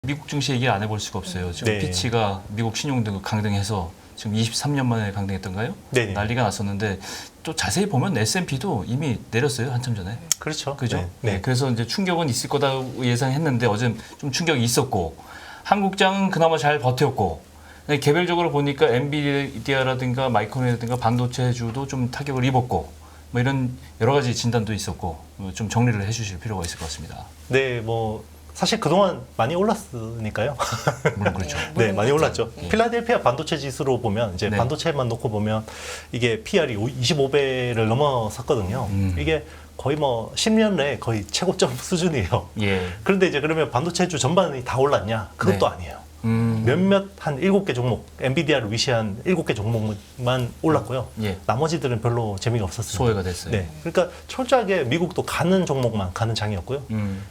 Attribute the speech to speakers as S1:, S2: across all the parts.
S1: 미국 증시 얘기 안 해볼 수가 없어요. 지금
S2: 네.
S1: 피치가 미국 신용등급 강등해서 지금 23년 만에 강등했던가요?
S2: 네네.
S1: 난리가 났었는데 또 자세히 보면 S&P도 이미 내렸어요. 한참 전에.
S2: 그렇죠.
S1: 그죠?
S2: 네.
S1: 네. 그래서 이제 충격은 있을 거다 예상했는데 어제 좀 충격이 있었고 한국장은 그나마 잘 버텼고 개별적으로 보니까 엔비디아라든가 마이크론이라든가 반도체주도 좀 타격을 입었고 뭐 이런 여러 가지 진단도 있었고 좀 정리를 해주실 필요가 있을 것 같습니다.
S2: 네, 뭐 사실 그동안 많이 올랐으니까요.
S1: 물론 그렇죠.
S2: 네, 많이 올랐죠.
S1: 예.
S2: 필라델피아 반도체 지수로 보면 이제
S1: 네.
S2: 반도체만 놓고 보면 이게 PR이 25배를 넘어섰거든요. 이게 거의 뭐 10년 내에 거의 최고점 수준이에요.
S1: 예.
S2: 그런데 이제 그러면 반도체주 전반이 다 올랐냐? 그것도
S1: 네.
S2: 아니에요.
S1: 음.
S2: 몇몇 한 7개 종목, 엔비디아를 위시한 7개 종목만 올랐고요.
S1: 예.
S2: 나머지들은 별로 재미가 없었습니다.
S1: 소외가 됐어요.
S2: 네, 그러니까 철저하게 미국도 가는 종목만 가는 장이었고요.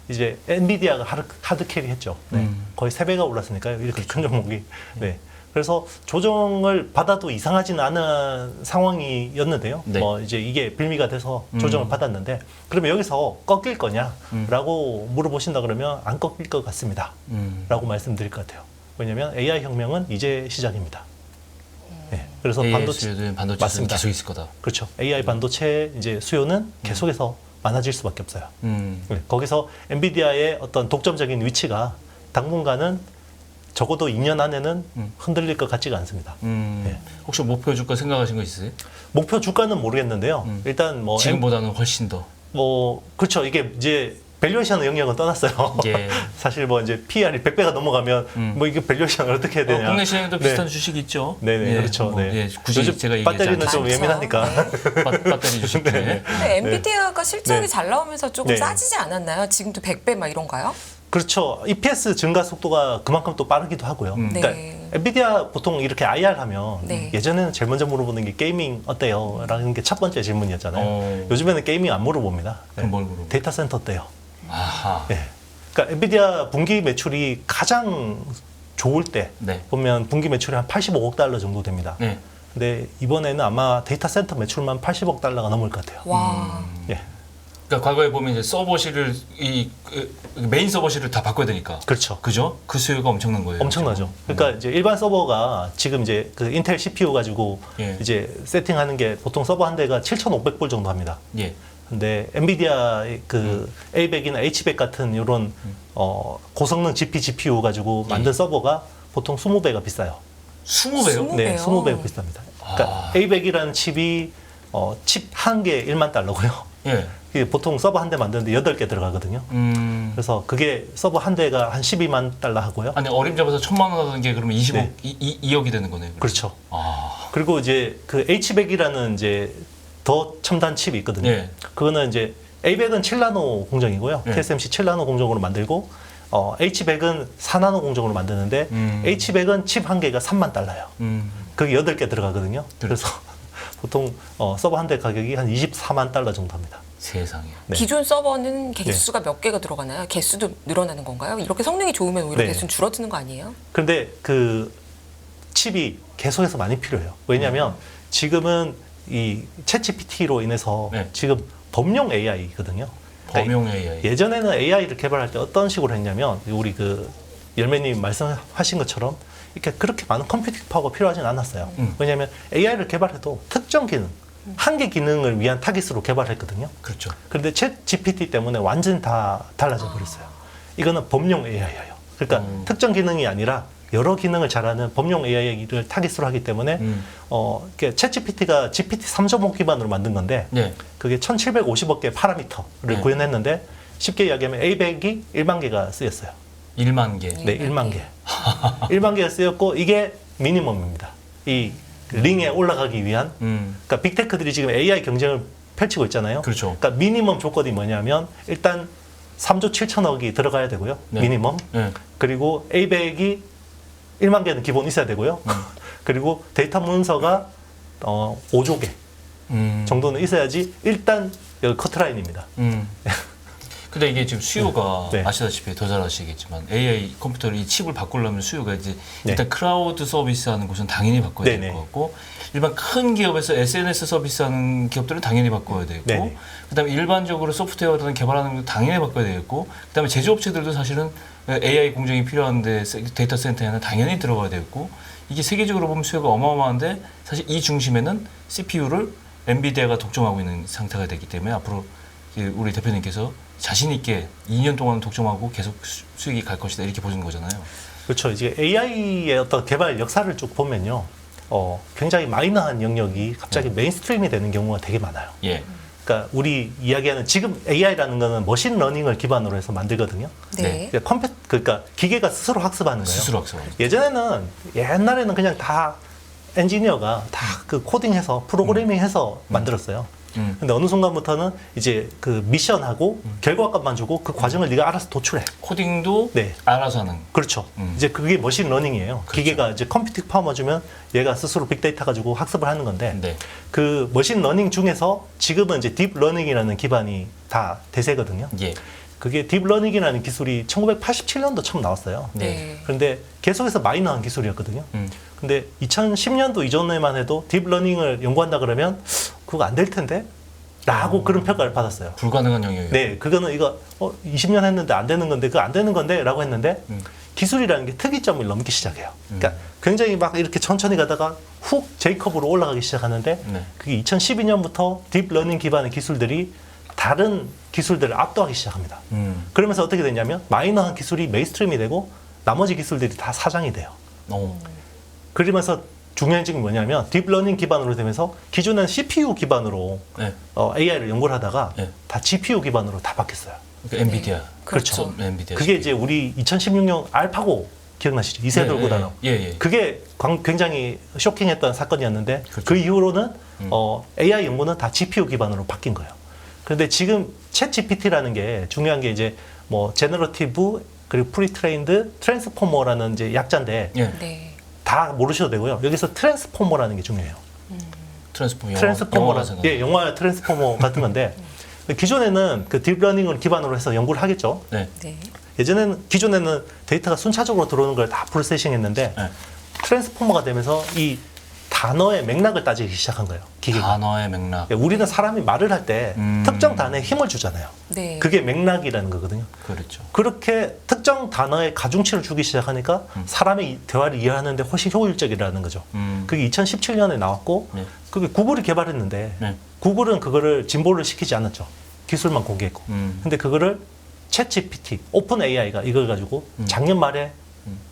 S2: 이제 엔비디아가 하드 캐리했죠. 네. 거의 3배가 올랐으니까요. 이렇게 큰 종목이. 네. 그래서 조정을 받아도 이상하지는 않은 상황이었는데요.
S1: 네.
S2: 뭐 이제 이게 빌미가 돼서 조정을 받았는데 그러면 여기서 꺾일 거냐라고 물어보신다 그러면 안 꺾일 것 같습니다.라고 말씀드릴 것 같아요. 왜냐하면 AI 혁명은 이제 시작입니다. 네. 그래서
S1: 반도체
S2: 맞습니다.
S1: 계속 있을 거다.
S2: 그렇죠. AI 반도체 이제 수요는 계속해서 많아질 수밖에 없어요. 네. 거기서 엔비디아의 어떤 독점적인 위치가 당분간은 적어도 2년 안에는 흔들릴 것 같지가 않습니다. 네.
S1: 혹시 목표 주가 생각하신 거 있으세요?
S2: 목표 주가는 모르겠는데요. 일단 뭐
S1: 지금보다는 훨씬 더.
S2: 뭐 그렇죠. 이게 이제 밸류에이션 영역은 떠났어요.
S1: 예.
S2: 사실 뭐 이제 PR이 100배가 넘어가면 뭐 이게 밸류에이션을 어떻게 해야 되냐.
S1: 국내 시장에도 비슷한
S2: 네.
S1: 주식이 있죠.
S2: 네네
S1: 예,
S2: 그렇죠.
S1: 뭐,
S2: 네.
S1: 예, 굳이
S2: 요즘
S1: 제가 얘기하지
S2: 배터리는 좀
S1: 않겠습니다.
S2: 예민하니까.
S1: 배터리 주식 중에.
S2: 네.
S3: 근데 엔비디아가 실적이
S2: 네.
S3: 잘 나오면서 조금
S2: 네.
S3: 싸지지 않았나요? 지금도 100배 막 이런가요?
S2: 그렇죠. EPS 증가 속도가 그만큼 또 빠르기도 하고요. 그러니까
S3: 네.
S2: 엔비디아 보통 이렇게 IR 하면
S3: 네.
S2: 예전에는 제일 먼저 물어보는 게 게이밍 어때요? 라는 게 첫 번째 질문이었잖아요.
S1: 어.
S2: 요즘에는 게이밍 안 물어봅니다.
S1: 그럼 뭘 물어봐요?
S2: 데이터 센터 어때요?
S1: 아하.
S2: 네. 그러니까 엔비디아 분기 매출이 가장 좋을 때
S1: 네.
S2: 보면 분기 매출이 한 85억 달러 정도 됩니다.
S1: 네.
S2: 근데 이번에는 아마 데이터 센터 매출만 80억 달러가 넘을 것 같아요.
S3: 와.
S2: 예.
S1: 그러니까 과거에 보면 이제 서버실을 메인 서버실을 다 바꿔야 되니까.
S2: 그렇죠.
S1: 그죠? 그 수요가 엄청난 거예요.
S2: 엄청나죠. 그러니까 이제 일반 서버가 지금 이제 그 인텔 CPU 가지고
S1: 예.
S2: 이제 세팅하는 게 보통 서버 한 대가 7,500불 정도 합니다.
S1: 예.
S2: 근데 엔비디아 그 A100이나 H100 같은 이런 고성능 GPU 가지고 만든 서버가 보통 20배가 비싸요.
S1: 20배요?
S2: 네,
S3: 20배요?
S2: 20배가 비쌉니다. 그러니까 A100이라는 칩이 칩 한 개 1만 달러고요.
S1: 예.
S2: 이게 보통 서버 한 대 만드는데 8개 들어가거든요. 그래서 그게 서버 한 대가 한 12만 달러 하고요.
S1: 아니 어림잡아서 1,000만 원 하던 게 그러면 25,
S2: 네.
S1: 2억이 되는 거네요. 그러면.
S2: 그렇죠.
S1: 아.
S2: 그리고 이제 그 H100이라는 이제 더 첨단 칩이 있거든요.
S1: 예.
S2: 그거는 이제 A100은 7나노 공정이고요.
S1: 예.
S2: TSMC 7나노 공정으로 만들고 H100은 4나노 공정으로 만드는데 H100은 칩 한 개가 3만 달러예요. 그게 8개 들어가거든요. 그래서 보통 서버 한 대 가격이 한 24만 달러 정도 합니다.
S1: 세상에.
S2: 네.
S3: 기존 서버는 개수가 몇 개가 들어가나요? 개수도 늘어나는 건가요? 이렇게 성능이 좋으면 오히려
S2: 네.
S3: 개수는 줄어드는 거 아니에요?
S2: 그런데 그 칩이 계속해서 많이 필요해요. 왜냐하면 지금은 이 챗GPT로 인해서
S1: 네.
S2: 지금 범용 AI거든요.
S1: 범용 AI.
S2: 예전에는 AI를 개발할 때 어떤 식으로 했냐면 우리 그 열매님 말씀하신 것처럼 이렇게 그렇게 많은 컴퓨팅 파워가 필요하진 않았어요. 왜냐하면 AI를 개발해도 특정 기능, 한 개 기능을 위한 타깃으로 개발했거든요.
S1: 그렇죠.
S2: 그런데 챗 GPT 때문에 완전히 다 달라져 버렸어요. 이거는 범용 AI예요. 그러니까 특정 기능이 아니라 여러 기능을 잘하는 범용 AI를 타깃으로 하기 때문에 이렇게 챗 GPT가 GPT 3.5 기반으로 만든 건데
S1: 네.
S2: 그게 1,750억 개의 파라미터를
S1: 네.
S2: 구현했는데 쉽게 이야기하면 A100이 1만 개가 쓰였어요.
S1: 1만 개.
S2: 네, 1만 개. 1만 개가 쓰였고 이게 미니멈입니다. 이 링에 올라가기 위한 그러니까 빅테크들이 지금 AI 경쟁을 펼치고 있잖아요.
S1: 그렇죠.
S2: 그러니까 미니멈 조건이 뭐냐면 일단 3조 7천억이 들어가야 되고요.
S1: 네.
S2: 미니멈.
S1: 네.
S2: 그리고 A100이 1만 개는 기본 있어야 되고요. 그리고 데이터 문서가 5조 개 정도는 있어야지 일단 여기 커트라인입니다.
S1: 근데 이게 지금 수요가
S2: 네.
S1: 아시다시피 더 잘 아시겠지만 AI 컴퓨터를 이 칩을 바꾸려면 수요가 이제
S2: 네.
S1: 일단 클라우드 서비스 하는 곳은 당연히 바꿔야 될
S2: 네네.
S1: 것 같고 일반 큰 기업에서 SNS 서비스하는 기업들은 당연히 바꿔야 되고,
S2: 네네.
S1: 그다음에 일반적으로 소프트웨어를 개발하는 것도 당연히 바꿔야 되겠고, 그다음에 제조업체들도 사실은 AI 공정이 필요한데 데이터 센터에는 당연히 들어가야 되겠고, 이게 세계적으로 보면 수요가 어마어마한데 사실 이 중심에는 CPU를 엔비디아가 독점하고 있는 상태가 되기 때문에 앞으로 우리 대표님께서 자신 있게 2년 동안 독점하고 계속 수익이 갈 것이다 이렇게 보시는 거잖아요.
S2: 그렇죠. 이제 AI의 어떤 개발 역사를 쭉 보면요. 굉장히 마이너한 영역이 갑자기 메인스트림이 되는 경우가 되게 많아요.
S1: 예.
S2: 그러니까 우리 이야기하는 지금 AI라는 거는 머신러닝을 기반으로 해서 만들거든요.
S3: 네.
S2: 그러니까 기계가 스스로 학습하는 거예요.
S1: 스스로 학습.
S2: 옛날에는 그냥 다 엔지니어가 다 그 코딩해서 프로그래밍해서 만들었어요. 근데 어느 순간부터는 이제 그 미션하고 결과값만 주고 그 과정을 네가 알아서 도출해.
S1: 코딩도
S2: 네.
S1: 알아서 하는.
S2: 그렇죠. 이제 그게 머신러닝이에요.
S1: 그렇죠.
S2: 기계가 이제 컴퓨팅 파워만 주면 얘가 스스로 빅데이터 가지고 학습을 하는 건데
S1: 네.
S2: 그 머신러닝 중에서 지금은 이제 딥러닝이라는 기반이 다 대세거든요.
S1: 예.
S2: 그게 딥러닝이라는 기술이 1987년도 처음 나왔어요.
S3: 네.
S2: 그런데 계속해서 마이너한 기술이었거든요.
S1: 음.
S2: 근데 2010년도 이전에만 해도 딥러닝을 연구한다 그러면 그거 안 될 텐데? 라고 그런 평가를 받았어요.
S1: 불가능한 영역이에요.
S2: 네, 그거는 이거 20년 했는데 안 되는 건데 그거 안 되는 건데 라고 했는데 기술이라는 게 특이점을 넘기 시작해요. 그러니까 굉장히 막 이렇게 천천히 가다가 훅 제이컵으로 올라가기 시작하는데
S1: 네.
S2: 그게 2012년부터 딥러닝 기반의 기술들이 다른 기술들을 압도하기 시작합니다. 그러면서 어떻게 되냐면 마이너한 기술이 메인스트림이 되고 나머지 기술들이 다 사장이 돼요.
S1: 오.
S2: 그러면서 중요한 점이 뭐냐면 딥러닝 기반으로 되면서 기존엔 CPU 기반으로
S1: 네.
S2: AI를 연구를 하다가
S1: 네.
S2: 다 GPU 기반으로 다 바뀌었어요.
S1: 그러니까 엔비디아.
S2: 그렇죠.
S1: 엔비디아.
S2: 그게 이제 우리 2016년 알파고 기억나시죠? 이세 돌고 다녀.
S1: 예.
S2: 그게 굉장히 쇼킹했던 사건이었는데
S1: 그렇죠.
S2: 그 이후로는 AI 연구는 다 GPU 기반으로 바뀐 거예요. 그런데 지금 챗 GPT라는 게 중요한 게 이제 뭐 제너러티브 그리고 프리트레인드 트랜스포머라는 이제 약자인데
S1: 예.
S3: 네.
S2: 다 모르셔도 되고요. 여기서 트랜스포머라는 게 중요해요.
S1: 트랜스포머라는
S2: 영화 트랜스포머 같은 건데 기존에는 그 딥러닝을 기반으로 해서 연구를 하겠죠.
S1: 네.
S3: 네.
S2: 기존에는 데이터가 순차적으로 들어오는 걸 다 프로세싱했는데
S1: 네.
S2: 트랜스포머가 되면서 이 단어의 맥락을 따지기 시작한 거예요. 기계가.
S1: 단어의 맥락.
S2: 우리는 사람이 말을 할 때 특정 단어에 힘을 주잖아요.
S3: 네.
S2: 그게 맥락이라는 거거든요.
S1: 그렇죠.
S2: 그렇게 특정 단어에 가중치를 주기 시작하니까 사람이 대화를 이해하는데 훨씬 효율적이라는 거죠. 그게 2017년에 나왔고
S1: 네.
S2: 그게 구글이 개발했는데
S1: 네.
S2: 구글은 그거를 진보를 시키지 않았죠. 기술만 공개했고. 근데 그거를 챗 GPT, 오픈 AI가 이걸 가지고 작년 말에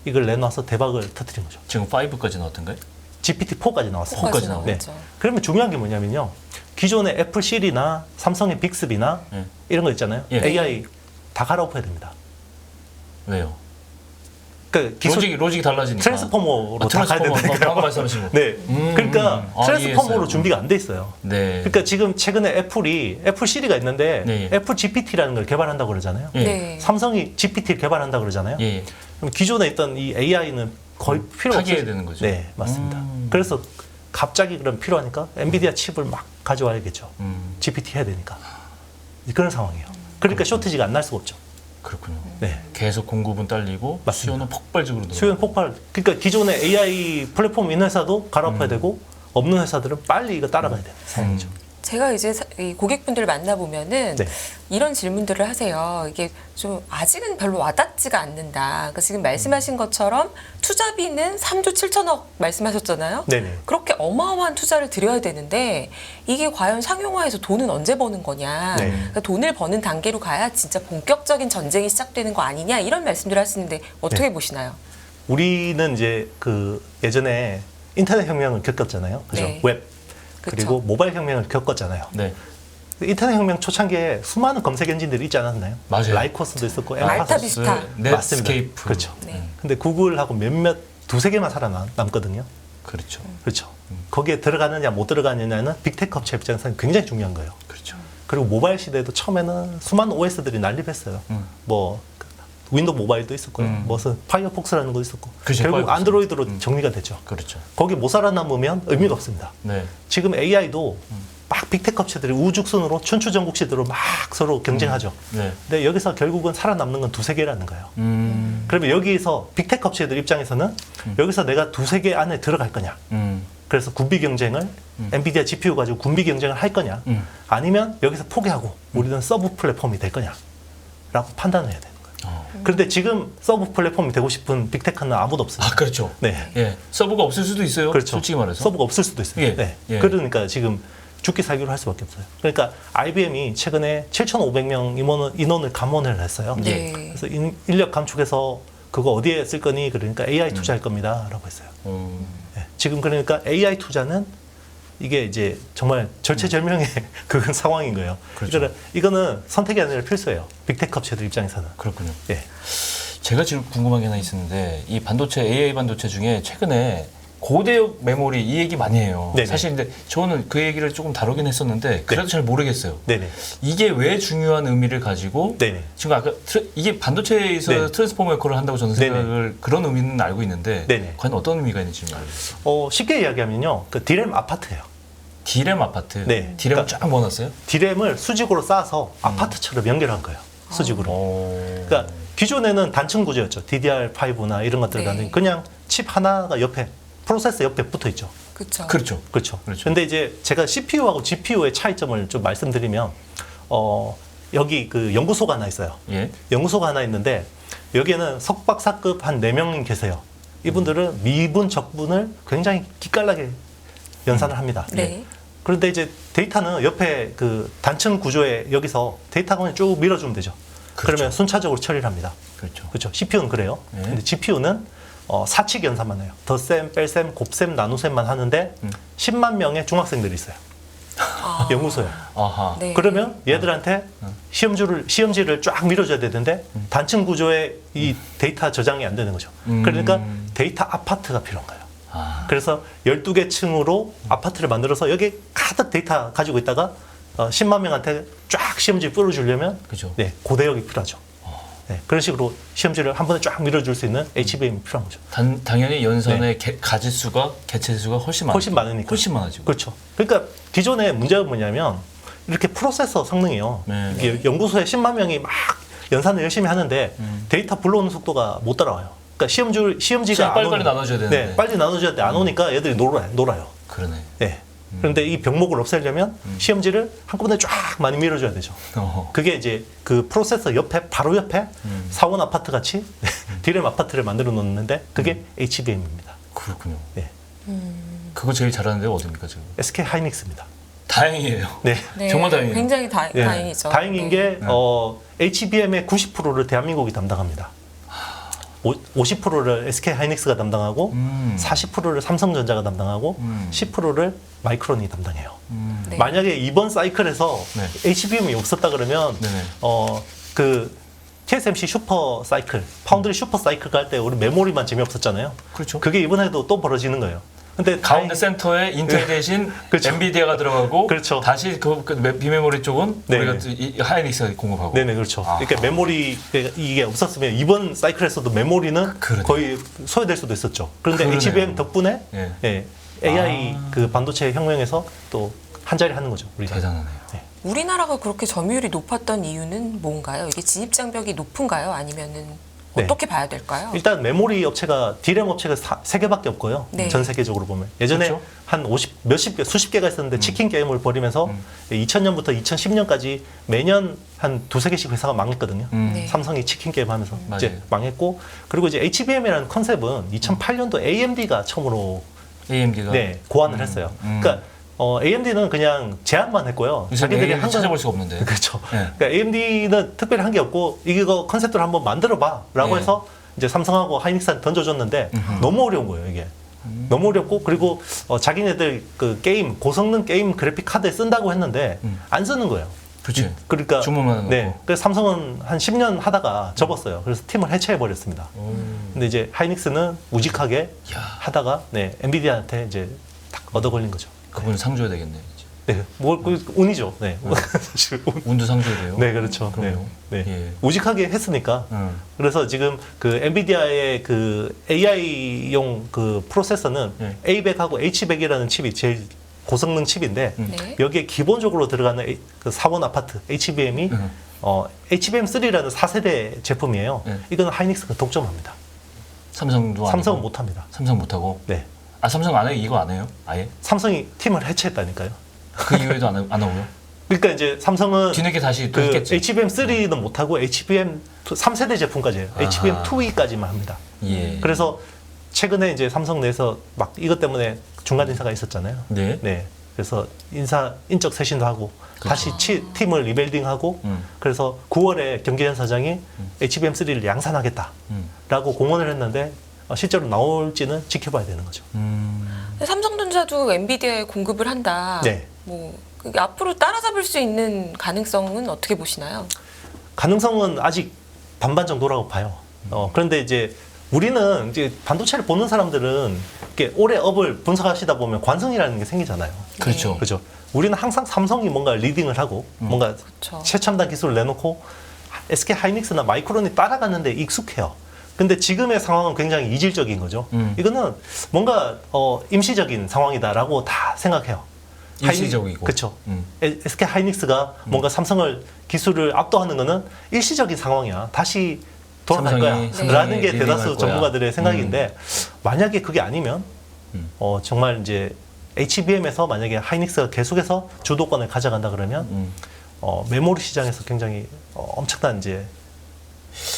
S2: 이걸 내놔서 대박을 터뜨린 거죠.
S1: 지금 5까지 나왔던가요?
S2: GPT-4까지 나왔어요.
S1: 4까지
S3: 나왔죠.
S2: 네. 그러면 중요한 게 뭐냐면요. 기존의 애플 시리나 삼성의 빅스비나
S1: 예.
S2: 이런 거 있잖아요.
S1: 예.
S2: AI 다 갈아엎어야 됩니다.
S1: 왜요?
S2: 그러니까 기술
S1: 로직이 달라지니까.
S2: 트랜스포머로 다 가야
S1: 트랜스포머.
S2: 된다니까요.
S1: 방금 말씀하신 거.
S2: 네. 그러니까 트랜스포머로
S1: 이해했어요.
S2: 준비가 안 돼 있어요.
S1: 네.
S2: 그러니까 지금 최근에 애플 시리가 있는데
S1: 네.
S2: 애플 GPT라는 걸 개발한다고 그러잖아요.
S1: 예.
S3: 네.
S2: 삼성이 GPT를 개발한다고 그러잖아요.
S1: 예.
S2: 그럼 기존에 있던 이 AI는 거의 필요 없어요.
S1: 타개해야 되는 거죠.
S2: 네, 맞습니다. 그래서 갑자기 그럼 필요하니까 엔비디아 칩을 막 가져와야겠죠. GPT 해야 되니까. 그런 상황이에요. 그러니까 쇼티지가 안 날 수가 없죠.
S1: 그렇군요.
S2: 네.
S1: 계속 공급은 딸리고
S2: 맞습니다.
S1: 수요는 폭발적으로 늘어나고.
S2: 수요는 폭발. 그러니까 기존의 AI 플랫폼 있는 회사도 갈아엎어야 되고 없는 회사들은 빨리 이거 따라가야 되는 상황이죠.
S3: 제가 이제 이 고객분들을 만나보면은
S2: 네.
S3: 이런 질문들을 하세요. 이게 좀 아직은 별로 와닿지가 않는다. 그러니까 지금 말씀하신 것처럼 투자비는 3조 7천억 말씀하셨잖아요.
S2: 네네.
S3: 그렇게 어마어마한 투자를 들여야 되는데 이게 과연 상용화해서 돈은 언제 버는 거냐.
S2: 네.
S3: 그러니까 돈을 버는 단계로 가야 진짜 본격적인 전쟁이 시작되는 거 아니냐. 이런 말씀들을 하시는데 어떻게
S2: 네.
S3: 보시나요?
S2: 우리는 이제 그 예전에 인터넷 혁명을 겪었잖아요. 그죠?
S3: 네.
S2: 웹.
S3: 그쵸.
S2: 그리고 모바일 혁명을 겪었잖아요.
S1: 네.
S2: 인터넷 혁명 초창기에 수많은 검색 엔진들이 있지 않았나요?
S1: 맞아요.
S2: 라이코스도 있었고
S3: 알타
S2: 엠파스.
S3: 비스타.
S1: 넷스케이프.
S2: 그렇죠.
S3: 네.
S2: 근데 구글하고 두세 개만 살아남거든요.
S1: 그렇죠.
S2: 그렇죠. 거기에 들어가느냐 못 들어가느냐는 빅테크 업체 입장에서는 굉장히 중요한 거예요.
S1: 그렇죠.
S2: 그리고 모바일 시대도 처음에는 수많은 OS들이 난립했어요. 뭐 윈도우 모바일도 있었고요. 무슨 파이어폭스라는 거 있었고.
S1: 그렇죠.
S2: 결국
S1: 파이어폭스.
S2: 안드로이드로 정리가 되죠.
S1: 그렇죠.
S2: 거기 못 살아남으면 의미가 없습니다.
S1: 네.
S2: 지금 AI도 막 빅테크 업체들이 우죽순으로 춘추전국시대로 막 서로 경쟁하죠.
S1: 네.
S2: 근데 여기서 결국은 살아남는 건 두세 개라는 거예요. 그러면 여기서 빅테크 업체들 입장에서는 여기서 내가 두세 개 안에 들어갈 거냐. 그래서 군비 경쟁을 엔비디아 GPU 가지고 군비 경쟁을 할 거냐, 아니면 여기서 포기하고 우리는 서브 플랫폼이 될 거냐라고 판단을 해야 되는 거예요. 그런데 지금 서브 플랫폼이 되고 싶은 빅테크는 아무도 없어요.
S1: 아, 그렇죠.
S2: 네.
S1: 예. 서버가 없을 수도 있어요.
S2: 그렇죠.
S1: 솔직히 말해서.
S2: 서버가 없을 수도 있어요.
S1: 예.
S2: 네.
S1: 예.
S2: 그러니까 지금 죽기 살기로 할 수밖에 없어요. 그러니까 IBM이 최근에 7,500명 인원을 감원을 했어요.
S3: 네.
S2: 그래서 인력 감축해서 그거 어디에 쓸 거니? 그러니까 AI 투자할 겁니다라고 했어요. 네. 지금 그러니까 AI 투자는 이게 이제 정말 절체절명의 그 상황인 거예요.
S1: 그렇죠.
S2: 그러니까 이거는 선택이 아니라 필수예요. 빅테크 업체들 입장에서는.
S1: 그렇군요.
S2: 예.
S1: 제가 지금 궁금한 게 하나 있었는데 이 반도체 AI 반도체 중에 최근에 고대역 메모리 이 얘기 많이 해요.
S2: 네네.
S1: 사실 근데 저는 그 얘기를 조금 다루긴 했었는데 그래도 잘 모르겠어요.
S2: 네네.
S1: 이게 왜 중요한 의미를 가지고
S2: 네네.
S1: 지금 아까 이게 반도체에서
S2: 네.
S1: 트랜스포머 역할을 한다고 저는
S2: 네네.
S1: 생각을 그런 의미는 알고 있는데
S2: 네네.
S1: 과연 어떤 의미가 있는지 좀 알겠어요.
S2: 쉽게 이야기하면요. 그 디램 아파트예요.
S1: 디램 아파트.
S2: 네.
S1: 디램을
S2: 그러니까
S1: 쫙 모아놨어요?
S2: 디램을 수직으로 쌓아서 아파트처럼 연결한 거예요. 수직으로. 그러니까 기존에는 단층 구조였죠. DDR5나 이런 것들
S3: 네.
S2: 가는 그냥 칩 하나가 옆에 프로세서 옆에 붙어 있죠.
S3: 그렇죠.
S1: 그렇죠.
S2: 그렇죠.
S1: 그렇죠.
S2: 근데 이제 제가 CPU하고 GPU의 차이점을 좀 말씀드리면 여기 그 연구소가 하나 있어요.
S1: 예.
S2: 연구소가 하나 있는데 여기에는 석박사급 한 4명 계세요. 이분들은 미분 적분을 굉장히 기깔나게 연산을 합니다.
S3: 네.
S2: 그런데 이제 데이터는 옆에 그 단층 구조에 여기서 데이터가 그냥 쭉 밀어주면 되죠.
S1: 그렇죠.
S2: 그러면 순차적으로 처리를 합니다.
S1: 그렇죠.
S2: 그렇죠. CPU는 그래요.
S1: 네.
S2: 근데 GPU는 사칙 연산만 해요. 덧셈, 뺄셈, 곱셈, 나눗셈만 하는데 10만 명의 중학생들이 있어요. 연구소에.
S1: 아하.
S3: 네.
S2: 그러면 얘들한테 시험지를 쫙 밀어줘야 되는데 단층 구조에 이 데이터 저장이 안 되는 거죠. 그러니까 데이터 아파트가 필요한 거예요.
S1: 아.
S2: 그래서 12개 층으로 아파트를 만들어서 여기 가득 데이터 가지고 있다가 10만 명한테 쫙 시험지 뿌려주려면
S1: 그죠.
S2: 네, 고대역이 필요하죠. 네, 그런 식으로 시험지를 한 번에 쫙 밀어줄 수 있는 HBM이 필요한 거죠.
S1: 당연히 연산의 가지수가 개체수가 훨씬 많아요.
S2: 훨씬 많으니까.
S1: 훨씬 많아지고.
S2: 그렇죠. 그러니까 기존의 문제가 뭐냐면 이렇게 프로세서 성능이요.
S1: 네.
S2: 이게 연구소에 10만 명이 막 연산을 열심히 하는데 데이터 불러오는 속도가 못 따라와요. 그러니까 시험지가
S1: 시간 빨리빨리
S2: 안 오는-
S1: 나눠줘야 되는데.
S2: 네, 빨리 나눠줘야 돼. 안 오니까 얘들이 놀아요.
S1: 그러네.
S2: 네. 그런데 이 병목을 없애려면 시험지를 한꺼번에 쫙 많이 밀어줘야 되죠.
S1: 어허.
S2: 그게 이제 그 프로세서 옆에 바로 옆에 사원 아파트 같이 디램 아파트를 만들어 놓는데 그게 HBM입니다.
S1: 그렇군요.
S2: 네.
S1: 그거 제일 잘하는 데가 어딥니까 지금?
S2: SK 하이닉스입니다.
S1: 다행이에요.
S2: 네.
S3: 네.
S1: 정말 다행이에요.
S3: 굉장히
S2: 네.
S3: 다행이죠.
S2: 다행인
S3: 네.
S2: 게 HBM의 90%를 대한민국이 담당합니다. 50%를 SK 하이닉스가 담당하고 40%를 삼성전자가 담당하고 10%를 마이크론이 담당해요.
S3: 네.
S2: 만약에 이번 사이클에서
S1: 네.
S2: HBM이 없었다 그러면
S1: 네네.
S2: 그 TSMC 슈퍼 사이클, 파운드리 슈퍼 사이클 갈 때 우리 메모리만 재미없었잖아요.
S1: 그렇죠.
S2: 그게 이번에도 또 벌어지는 거예요. 근데
S1: 가운데 센터에 인텔 대신
S2: 그렇죠.
S1: 엔비디아가 들어가고
S2: 그렇죠.
S1: 다시 그 비메모리 쪽은
S2: 네네.
S1: 우리가 이 하이닉스가 공급하고.
S2: 네네 그렇죠.
S1: 아하.
S2: 그러니까 메모리 이게 없었으면 이번 사이클에서도 메모리는
S1: 그러네.
S2: 거의 소외될 수도 있었죠. 그런데
S1: 그러네요.
S2: HBM 덕분에
S1: 예.
S2: 예, AI 그 반도체 혁명에서 또 한 자리 하는 거죠. 우리가.
S1: 대단하네요.
S3: 우리나라가 그렇게 점유율이 높았던 이유는 뭔가요? 이게 진입 장벽이 높은가요? 아니면은
S2: 네.
S3: 어떻게 봐야 될까요?
S2: 일단 메모리 업체가 디램 업체가 3개밖에 없고요.
S3: 네.
S2: 전 세계적으로 보면 예전에
S1: 그렇죠.
S2: 한 50 몇십 개 수십 개가 있었는데 치킨 게임을 벌이면서 2000년부터 2010년까지 매년 한 두세 개씩 회사가 망했거든요.
S3: 네.
S2: 삼성이 치킨 게임 하면서 이제
S1: 맞아요.
S2: 망했고 그리고 이제 HBM이라는 컨셉은 2008년도 AMD가 처음으로
S1: AMD가
S2: 네, 고안을 했어요. 그러니까 AMD는 그냥 제안만 했고요.
S1: 자기들이
S2: 한 건-
S1: 찾아볼 수가 없는데.
S2: 그렇죠.
S1: 네.
S2: 그러니까 AMD는 특별히 한 게 없고 이거 컨셉트를 한번 만들어봐라고
S1: 네.
S2: 해서 이제 삼성하고 하이닉스한테 던져줬는데 너무 어려운 거예요 이게. 너무 어렵고 그리고 자기네들 그 게임 고성능 게임 그래픽 카드에 쓴다고 했는데 안 쓰는 거예요.
S1: 그렇지.
S2: 그러니까
S1: 주문만 해놓고.
S2: 네. 그래서 삼성은 한 10년 하다가 접었어요. 그래서 팀을 해체해 버렸습니다. 근데 이제 하이닉스는 우직하게
S1: 야.
S2: 하다가 네, 엔비디아한테 이제 딱 얻어 걸린 거죠.
S1: 그분은 상줘야 되겠네. 이제.
S2: 네, 그 운이죠. 네, 사실 운.
S1: 운도 상줘야 돼요.
S2: 네, 그렇죠. 네,
S1: 그럼요.
S2: 네.
S1: 예.
S2: 우직하게 했으니까. 그래서 지금 그 엔비디아의 그 AI용 그 프로세서는
S1: 네.
S2: A100하고 H100이라는 칩이 제일 고성능 칩인데
S3: 네.
S2: 여기에 기본적으로 들어가는 그 사원 아파트 HBM이 HBM3라는 4세대 제품이에요.
S1: 네.
S2: 이거는 하이닉스가 독점합니다.
S1: 삼성도
S2: 삼성은
S1: 아니고.
S2: 못합니다.
S1: 삼성 못하고.
S2: 네.
S1: 아 삼성 안 해요? 이거 안 해요? 아예?
S2: 삼성이 팀을 해체했다니까요.
S1: 그 이후에도 안 하고요?
S2: 그러니까 이제 삼성은
S1: 뒤늦게 다시 또
S2: 그
S1: 했겠지.
S2: HBM3는 못하고 HBM 3세대 제품까지 해요.
S1: 아하.
S2: HBM2E까지만 합니다.
S1: 예.
S2: 그래서 최근에 이제 삼성 내에서 막 이것 때문에 중간 인사가 있었잖아요.
S1: 네.
S2: 그래서 인적 쇄신도 하고 다시 팀을 리빌딩하고
S1: 음.
S2: 그래서 9월에 경기현 사장이 HBM3를 양산하겠다라고
S1: 음.
S2: 공언을 했는데 실제로 나올지는 지켜봐야 되는 거죠.
S3: 근데 삼성전자도 엔비디아에 공급을 한다.
S2: 네.
S3: 뭐 그게 앞으로 따라잡을 수 있는 가능성은 어떻게 보시나요?
S2: 가능성은 아직 반반 정도라고 봐요. 그런데 이제 우리는 이제 반도체를 보는 사람들은 이렇게 올해 업을 분석하시다 보면 관성이라는 게 생기잖아요.
S1: 그렇죠.
S2: 그죠? 우리는 항상 삼성이 뭔가 리딩을 하고 뭔가
S3: 그렇죠.
S2: 최첨단 기술을 내놓고 SK 하이닉스나 마이크론이 따라가는데 익숙해요. 근데 지금의 상황은 굉장히 이질적인 거죠. 이거는 뭔가 임시적인 상황이다라고 다 생각해요.
S1: 일시적이고.
S2: 그렇죠. SK 하이닉스가 뭔가 삼성을 기술을 압도하는 거는 일시적인 상황이야. 다시 돌아갈 거야.
S1: 삼성이
S2: 라는 게
S1: 리딩할
S2: 대다수
S1: 거야.
S2: 전문가들의 생각인데 만약에 그게 아니면 정말 이제 HBM에서 만약에 하이닉스가 계속해서 주도권을 가져간다 그러면 메모리 시장에서 굉장히 엄청난 이제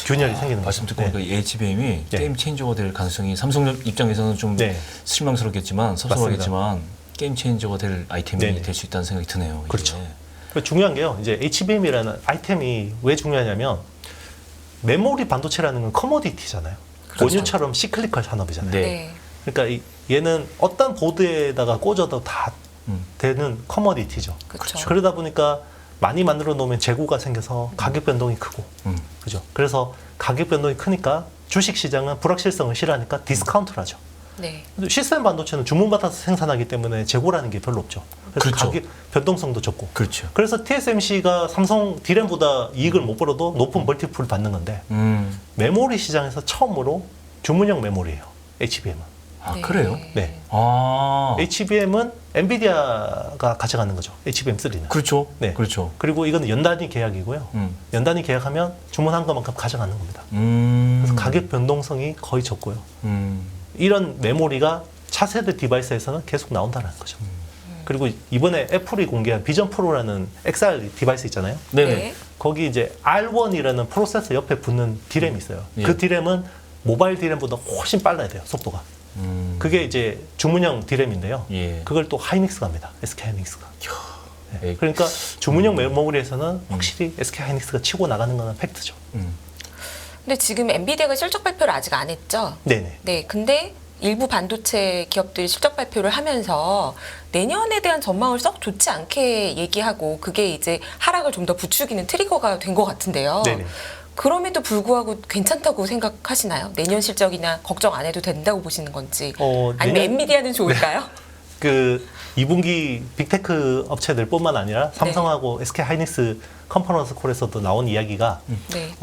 S2: 균열이 생기는
S1: 말씀
S2: 거죠.
S1: 듣고 보니까 이 HBM이
S2: 네.
S1: 게임 체인저가 될 가능성이 삼성 입장에서는 좀
S2: 네.
S1: 실망스럽겠지만 섭섭하겠지만 게임 체인저가 될 아이템이
S2: 네네.
S1: 될 수 있다는 생각이 드네요. 이게.
S2: 그렇죠. 중요한 게요. 이제 HBM이라는 아이템이 왜 중요하냐면 메모리 반도체라는 건 커머디티잖아요.
S1: 그렇죠.
S2: 원유처럼 시클리컬 산업이잖아요.
S1: 네.
S2: 그러니까 얘는 어떤 보드에다가 꽂아도 다
S1: 음.
S2: 되는 커머디티죠.
S3: 그렇죠.
S2: 그러다 보니까 많이 만들어 놓으면 재고가 생겨서 가격 변동이 크고, 그죠? 그래서 가격 변동이 크니까 주식 시장은 불확실성을 싫어하니까 디스카운트를 하죠.
S3: 네.
S2: 시스템 반도체는 주문 받아서 생산하기 때문에 재고라는 게 별로 없죠. 그래서
S1: 그렇죠.
S2: 가격 변동성도 적고.
S1: 그렇죠.
S2: 그래서 TSMC가 삼성 D램보다 이익을 못 벌어도 높은 멀티플을 받는 건데 메모리 시장에서 처음으로 주문형 메모리예요. HBM은.
S1: 아
S3: 네.
S1: 그래요?
S2: 네.
S1: 아
S2: HBM은 엔비디아가 가져가는 거죠. HBM3는.
S1: 그렇죠.
S2: 네.
S1: 그렇죠.
S2: 그리고 이건 연단위 계약이고요. 연단위 계약하면 주문한 것만큼 가져가는 겁니다. 그래서 가격 변동성이 거의 적고요. 이런 메모리가 차세대 디바이스에서는 계속 나온다는 거죠. 그리고 이번에 애플이 공개한 비전 프로라는 XR 디바이스 있잖아요.
S1: 네네.
S3: 네.
S2: 거기 이제 R1이라는 프로세서 옆에 붙는 디램이 있어요.
S1: 예.
S2: 그 디램은 모바일 디램보다 훨씬 빨라야 돼요. 속도가. 그게 이제 주문형 디램인데요.
S1: 예.
S2: 그걸 또 하이닉스가 합니다. SK 하이닉스가. 네.
S1: 예.
S2: 그러니까 주문형 메모리에서는 확실히 SK 하이닉스가 치고 나가는 건 팩트죠.
S3: 근데 지금 엔비디아가 실적 발표를 아직 안 했죠?
S2: 네네.
S3: 네. 근데 일부 반도체 기업들이 실적 발표를 하면서 내년에 대한 전망을 썩 좋지 않게 얘기하고 그게 이제 하락을 좀 더 부추기는 트리거가 된 것 같은데요.
S2: 네네.
S3: 그럼에도 불구하고 괜찮다고 생각하시나요? 내년 실적이나 걱정 안 해도 된다고 보시는 건지 아니면
S2: 내년-
S3: 엔비디아는 좋을까요?
S2: 그 2분기 빅테크 업체들뿐만 아니라 삼성하고 SK 하이닉스 컨퍼런스 콜에서도 나온 이야기가
S3: 네.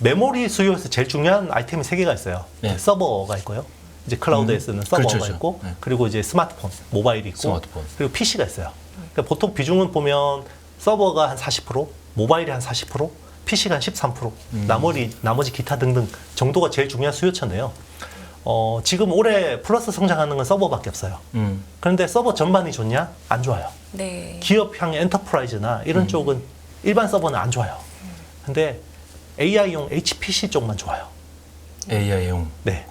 S2: 메모리 수요에서 제일 중요한 아이템이 세 개가 있어요.
S1: 네.
S2: 서버가 있고요. 이제 클라우드에 쓰는 서버가
S1: 그렇죠, 그렇죠.
S2: 있고,
S1: 네.
S2: 그리고 이제 스마트폰, 모바일이 있고,
S1: 스마트폰.
S2: 그리고 PC가 있어요. 그러니까 보통 비중은 보면 서버가 한 40%, 모바일이 한 40%, PC가 한 13%, 나머지 기타 등등 정도가 제일 중요한 수요처인데요. 지금 올해 플러스 성장하는 건 서버밖에 없어요. 그런데 서버 전반이 좋냐? 안 좋아요.
S3: 네.
S2: 기업형 엔터프라이즈나 이런 쪽은 일반 서버는 안 좋아요. 근데 AI용 HPC 쪽만 좋아요.
S1: AI용.
S2: 네.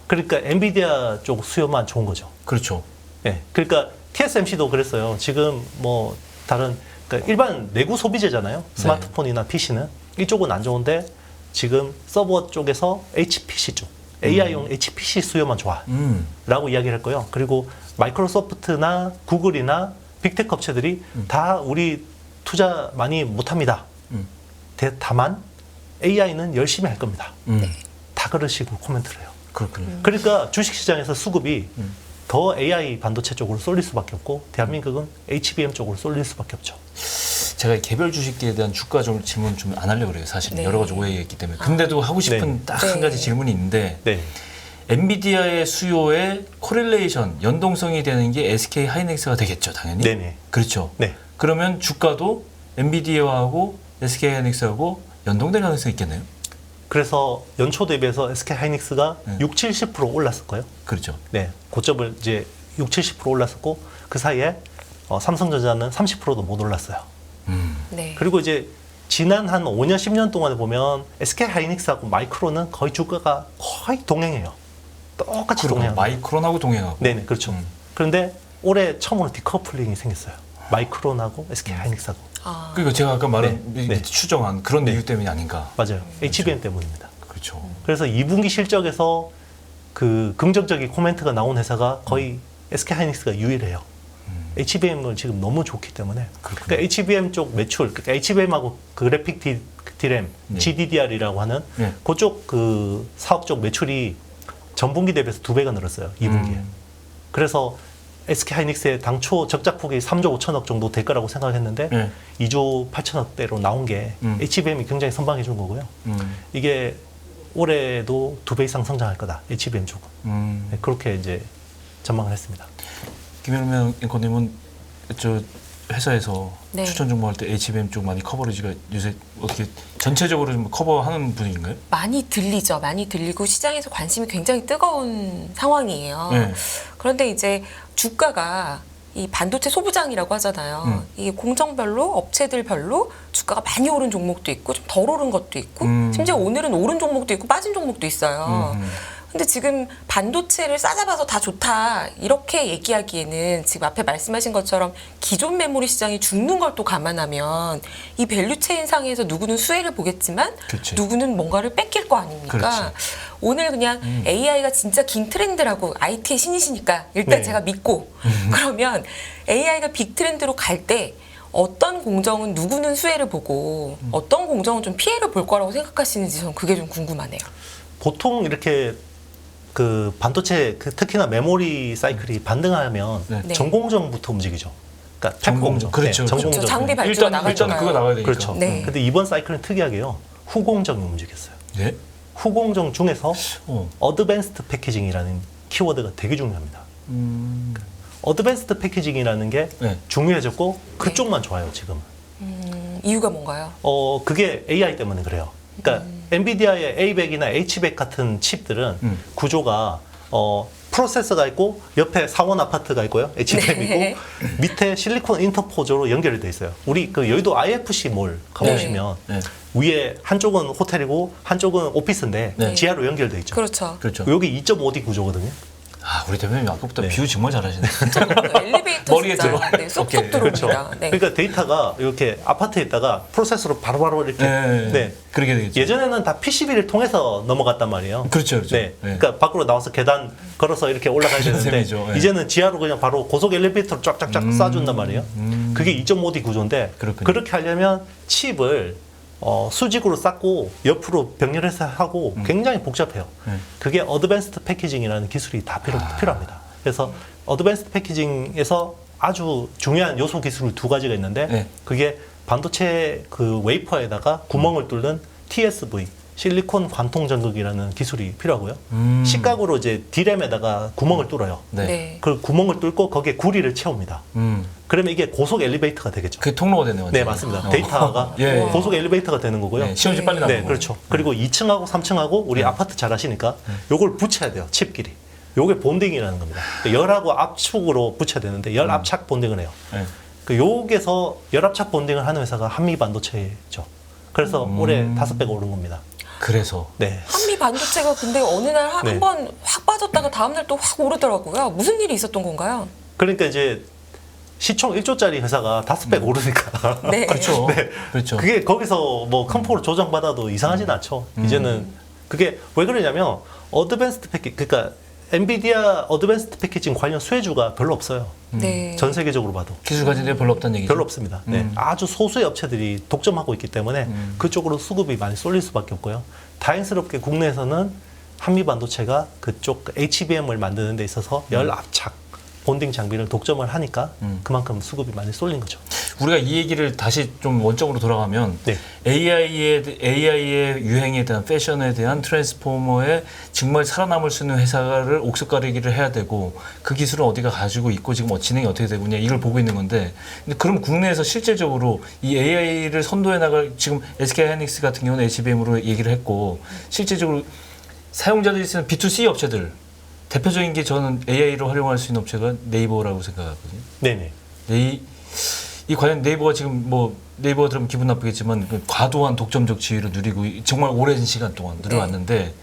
S2: 그러니까 엔비디아 쪽 수요만 좋은 거죠.
S1: 그렇죠.
S2: 네. 그러니까 TSMC도 그랬어요. 지금 뭐 다른 그러니까 일반 내구 소비재잖아요. 스마트폰이나 PC는 이쪽은 안 좋은데 지금 서버 쪽에서 HPC 쪽 AI용 HPC 수요만 좋아. 라고 이야기를 했고요. 그리고 마이크로소프트나 구글이나 빅테크 업체들이 다 우리 투자 많이 못합니다. 다만 AI는 열심히 할 겁니다. 다 그러시고 코멘트를 해요.
S1: 그렇군요.
S2: 그러니까 주식시장에서 수급이 더 AI 반도체 쪽으로 쏠릴 수밖에 없고 대한민국은 HBM 쪽으로 쏠릴 수밖에 없죠.
S1: 제가 개별 주식에 대한 주가 좀 질문 좀 안 하려고 그래요. 사실
S3: 네.
S1: 여러 가지 오해가 있기 때문에. 근데도 하고 싶은
S2: 네.
S1: 딱 한
S3: 네.
S1: 가지 질문이 있는데
S2: 네.
S1: 엔비디아의 수요에 코릴레이션, 연동성이 되는 게 SK 하이닉스가 되겠죠, 당연히.
S2: 네네.
S1: 그렇죠.
S2: 네.
S1: 그러면 주가도 엔비디아하고 SK 하이닉스하고 연동될 가능성이 있겠네요.
S2: 그래서 연초 대비해서 SK 하이닉스가
S1: 네.
S2: 6, 70% 올랐을 거예요.
S1: 그렇죠.
S2: 네, 고점을 이제 6, 70% 올랐었고 그 사이에 삼성전자는 30%도 못 올랐어요.
S3: 네.
S2: 그리고 이제 지난 한 5년, 10년 동안에 보면 SK 하이닉스하고 마이크론은 거의 주가가 거의 동행해요. 똑같이 동행.
S1: 마이크론하고 동행하고.
S2: 네네, 그렇죠. 그런데 올해 처음으로 디커플링이 생겼어요. 마이크론하고 SK 하이닉스하고.
S3: 아,
S1: 그러니까 제가 아까 말한
S2: 네, 네.
S1: 추정한 그런
S2: 네.
S1: 이유 때문이 아닌가.
S2: 맞아요. HBM 때문입니다.
S1: 그렇죠.
S2: 그래서 2분기 실적에서 그 긍정적인 코멘트가 나온 회사가 거의 SK 하이닉스가 유일해요. HBM을 지금 너무 좋기 때문에. 그러니까 HBM 쪽 매출, 그러니까 HBM하고 그래픽 D램,
S1: 네.
S2: GDDR이라고 하는
S1: 네.
S2: 그쪽 그 사업 쪽 매출이 전분기 대비해서 2배가 늘었어요. 2분기에. 그래서 SK 하이닉스의 당초 적자폭이 3조 5천억 정도 될 거라고 생각했는데
S1: 네.
S2: 2조 8천억대로 나온 게 HBM이 굉장히 선방해 준 거고요. 이게 올해도 2배 이상 성장할 거다. HBM 쪽은. 네, 그렇게 이제 전망을 했습니다.
S1: 김현명 앵커님은 저 회사에서
S3: 네.
S1: 추천 종목할 때 HBM 쪽 많이 커버리지가 요새 어떻게 전체적으로 좀 커버하는 분위기인가요?
S3: 많이 들리죠. 많이 들리고 시장에서 관심이 굉장히 뜨거운 상황이에요.
S1: 네.
S3: 그런데 이제 주가가 이 반도체 소부장이라고 하잖아요. 이게 공정별로 업체들별로 주가가 많이 오른 종목도 있고 좀 덜 오른 것도 있고 심지어 오늘은 오른 종목도 있고 빠진 종목도 있어요. 근데 지금 반도체를 싸잡아서 다 좋다 이렇게 얘기하기에는 지금 앞에 말씀하신 것처럼 기존 메모리 시장이 죽는 걸 또 감안하면 이 밸류체인 상에서 누구는 수혜를 보겠지만
S1: 그치.
S3: 누구는 뭔가를 뺏길 거 아닙니까?
S1: 그렇지.
S3: 오늘 그냥 AI가 진짜 긴 트렌드라고 IT의 신이시니까 일단
S2: 네.
S3: 제가 믿고 그러면 AI가 빅 트렌드로 갈 때 어떤 공정은 누구는 수혜를 보고 어떤 공정은 좀 피해를 볼 거라고 생각하시는지 저는 그게 좀 궁금하네요.
S2: 보통 이렇게 그 반도체 특히나 메모리 사이클이 반등하면
S1: 네.
S2: 전공정부터 움직이죠. 그러니까
S1: 전공정. 그렇죠, 그렇죠.
S2: 전공정.
S3: 장비 발주가 나갈
S1: 일단
S3: 거예요.
S1: 그거 나가야 되니까.
S2: 그렇죠.
S3: 네.
S2: 근데 이번 사이클은 특이하게요. 후공정이 움직였어요.
S1: 네.
S2: 후공정 중에서
S1: 어.
S2: 어드밴스드 패키징이라는 키워드가 되게 중요합니다. 어드밴스드 패키징이라는 게
S1: 네.
S2: 중요해졌고 그쪽만 좋아요, 지금은.
S3: 이유가 뭔가요?
S2: 그게 AI 때문에 그래요. 그러니까 엔비디아의 A100이나 H100 같은 칩들은 구조가 프로세서가 있고 옆에 사원 아파트가 있고요. HBM
S3: 네.
S2: 있고 밑에 실리콘 인터포저로 연결이 돼 있어요. 우리 그 여의도 IFC 몰 가보시면
S1: 네.
S2: 위에 한쪽은 호텔이고 한쪽은 오피스인데
S1: 네.
S2: 지하로 연결돼 있죠.
S3: 그렇죠.
S1: 그렇죠.
S2: 여기 2.5D 구조거든요.
S1: 아, 우리 대표님 아까부터
S2: 네.
S1: 비유 정말 잘하시네.
S3: 엘리베이터
S1: 머리에
S3: 진짜
S1: 들어와.
S3: 네, 쏙쏙
S1: 오케이.
S3: 들어옵니다. 네.
S2: 그러니까 데이터가 이렇게 아파트에 있다가 프로세서로 바로바로 이렇게
S1: 네. 그렇게 되겠죠.
S2: 예전에는 다 PCB를 통해서 넘어갔단 말이에요.
S1: 그렇죠, 그렇죠.
S2: 네.
S1: 네.
S2: 그러니까 밖으로 나와서 계단 걸어서 이렇게 올라가야
S1: 그런
S2: 되는데
S1: 셈이죠. 네.
S2: 이제는 지하로 그냥 바로 고속 엘리베이터로 쫙쫙쫙 쏴준단 말이에요. 그게 2.5D 구조인데
S1: 그렇군요.
S2: 그렇게 하려면 칩을 수직으로 쌓고 옆으로 병렬해서 하고 굉장히 복잡해요.
S1: 네.
S2: 그게 어드밴스드 패키징이라는 기술이 다 필요합니다. 그래서 어드밴스드 패키징에서 아주 중요한 요소 기술 두 가지가 있는데
S1: 네.
S2: 그게 반도체 그 웨이퍼에다가 구멍을 뚫는 TSV 실리콘 관통 전극이라는 기술이 필요하고요. 식각으로 이제 D램에다가 구멍을 뚫어요.
S1: 네.
S3: 네.
S2: 그 구멍을 뚫고 거기에 구리를 채웁니다. 그러면 이게 고속 엘리베이터가 되겠죠.
S1: 그게 통로가 되네요. 완전히.
S2: 네, 맞습니다. 데이터가
S1: 예.
S2: 고속 엘리베이터가 되는 거고요.
S1: 네, 시험지 빨리 나가고.
S2: 네, 그렇죠. 그리고 2층하고 3층하고 우리 아파트 잘 아시니까 요걸 붙여야 돼요. 칩끼리. 요게 본딩이라는 겁니다. 열하고 압축으로 붙여야 되는데 열 압착 본딩을 해요.
S1: 네.
S2: 그 요게서 열 압착 본딩을 하는 회사가 한미 반도체죠. 그래서 올해 5배가 오른 겁니다.
S1: 그래서
S2: 네.
S3: 한미 반도체가 근데 어느 날
S2: 네.
S3: 한 번 확 빠졌다가 다음 날 또 확 오르더라고요. 무슨 일이 있었던 건가요?
S2: 그러니까 이제 시총 1조짜리 회사가 5배가 오르니까.
S3: 네.
S1: 그렇죠.
S2: 네.
S1: 그렇죠.
S2: 그게 거기서 뭐 큰 폭으로 조정받아도 이상하진 않죠. 이제는 그게 왜 그러냐면 어드밴스드 패키지 그러니까 엔비디아 어드밴스드 패키징 관련 수혜주가 별로 없어요.
S3: 네.
S2: 전 세계적으로 봐도
S1: 기술 가진 데 별로 없다는 얘기죠.
S2: 별로 없습니다. 네. 아주 소수의 업체들이 독점하고 있기 때문에 그쪽으로 수급이 많이 쏠릴 수밖에 없고요. 다행스럽게 국내에서는 한미 반도체가 그쪽 HBM을 만드는 데 있어서 열 압착 본딩 장비를 독점을 하니까 그만큼 수급이 많이 쏠린 거죠.
S1: 우리가 이 얘기를 다시 좀 원점으로 돌아가면
S2: 네.
S1: AI의 유행에 대한 패션에 대한 트랜스포머에 정말 살아남을 수 있는 회사를 옥석가리기를 해야 되고 그 기술은 어디가 가지고 있고 지금 진행이 어떻게 되고 있냐 이걸 보고 있는 건데 근데 그럼 국내에서 실질적으로 이 AI를 선도해 나갈 지금 SK하이닉스 같은 경우는 HBM으로 얘기를 했고 실질적으로 사용자들이 쓰는 B2C 업체들 대표적인 게 저는 AI로 활용할 수 있는 업체가 네이버라고 생각하거든요.
S2: 네네.
S1: 이 과연 네이버가 지금 뭐 네이버가 들으면 기분 나쁘겠지만 그 과도한 독점적 지위를 누리고 정말 오랜 시간 동안 누려왔는데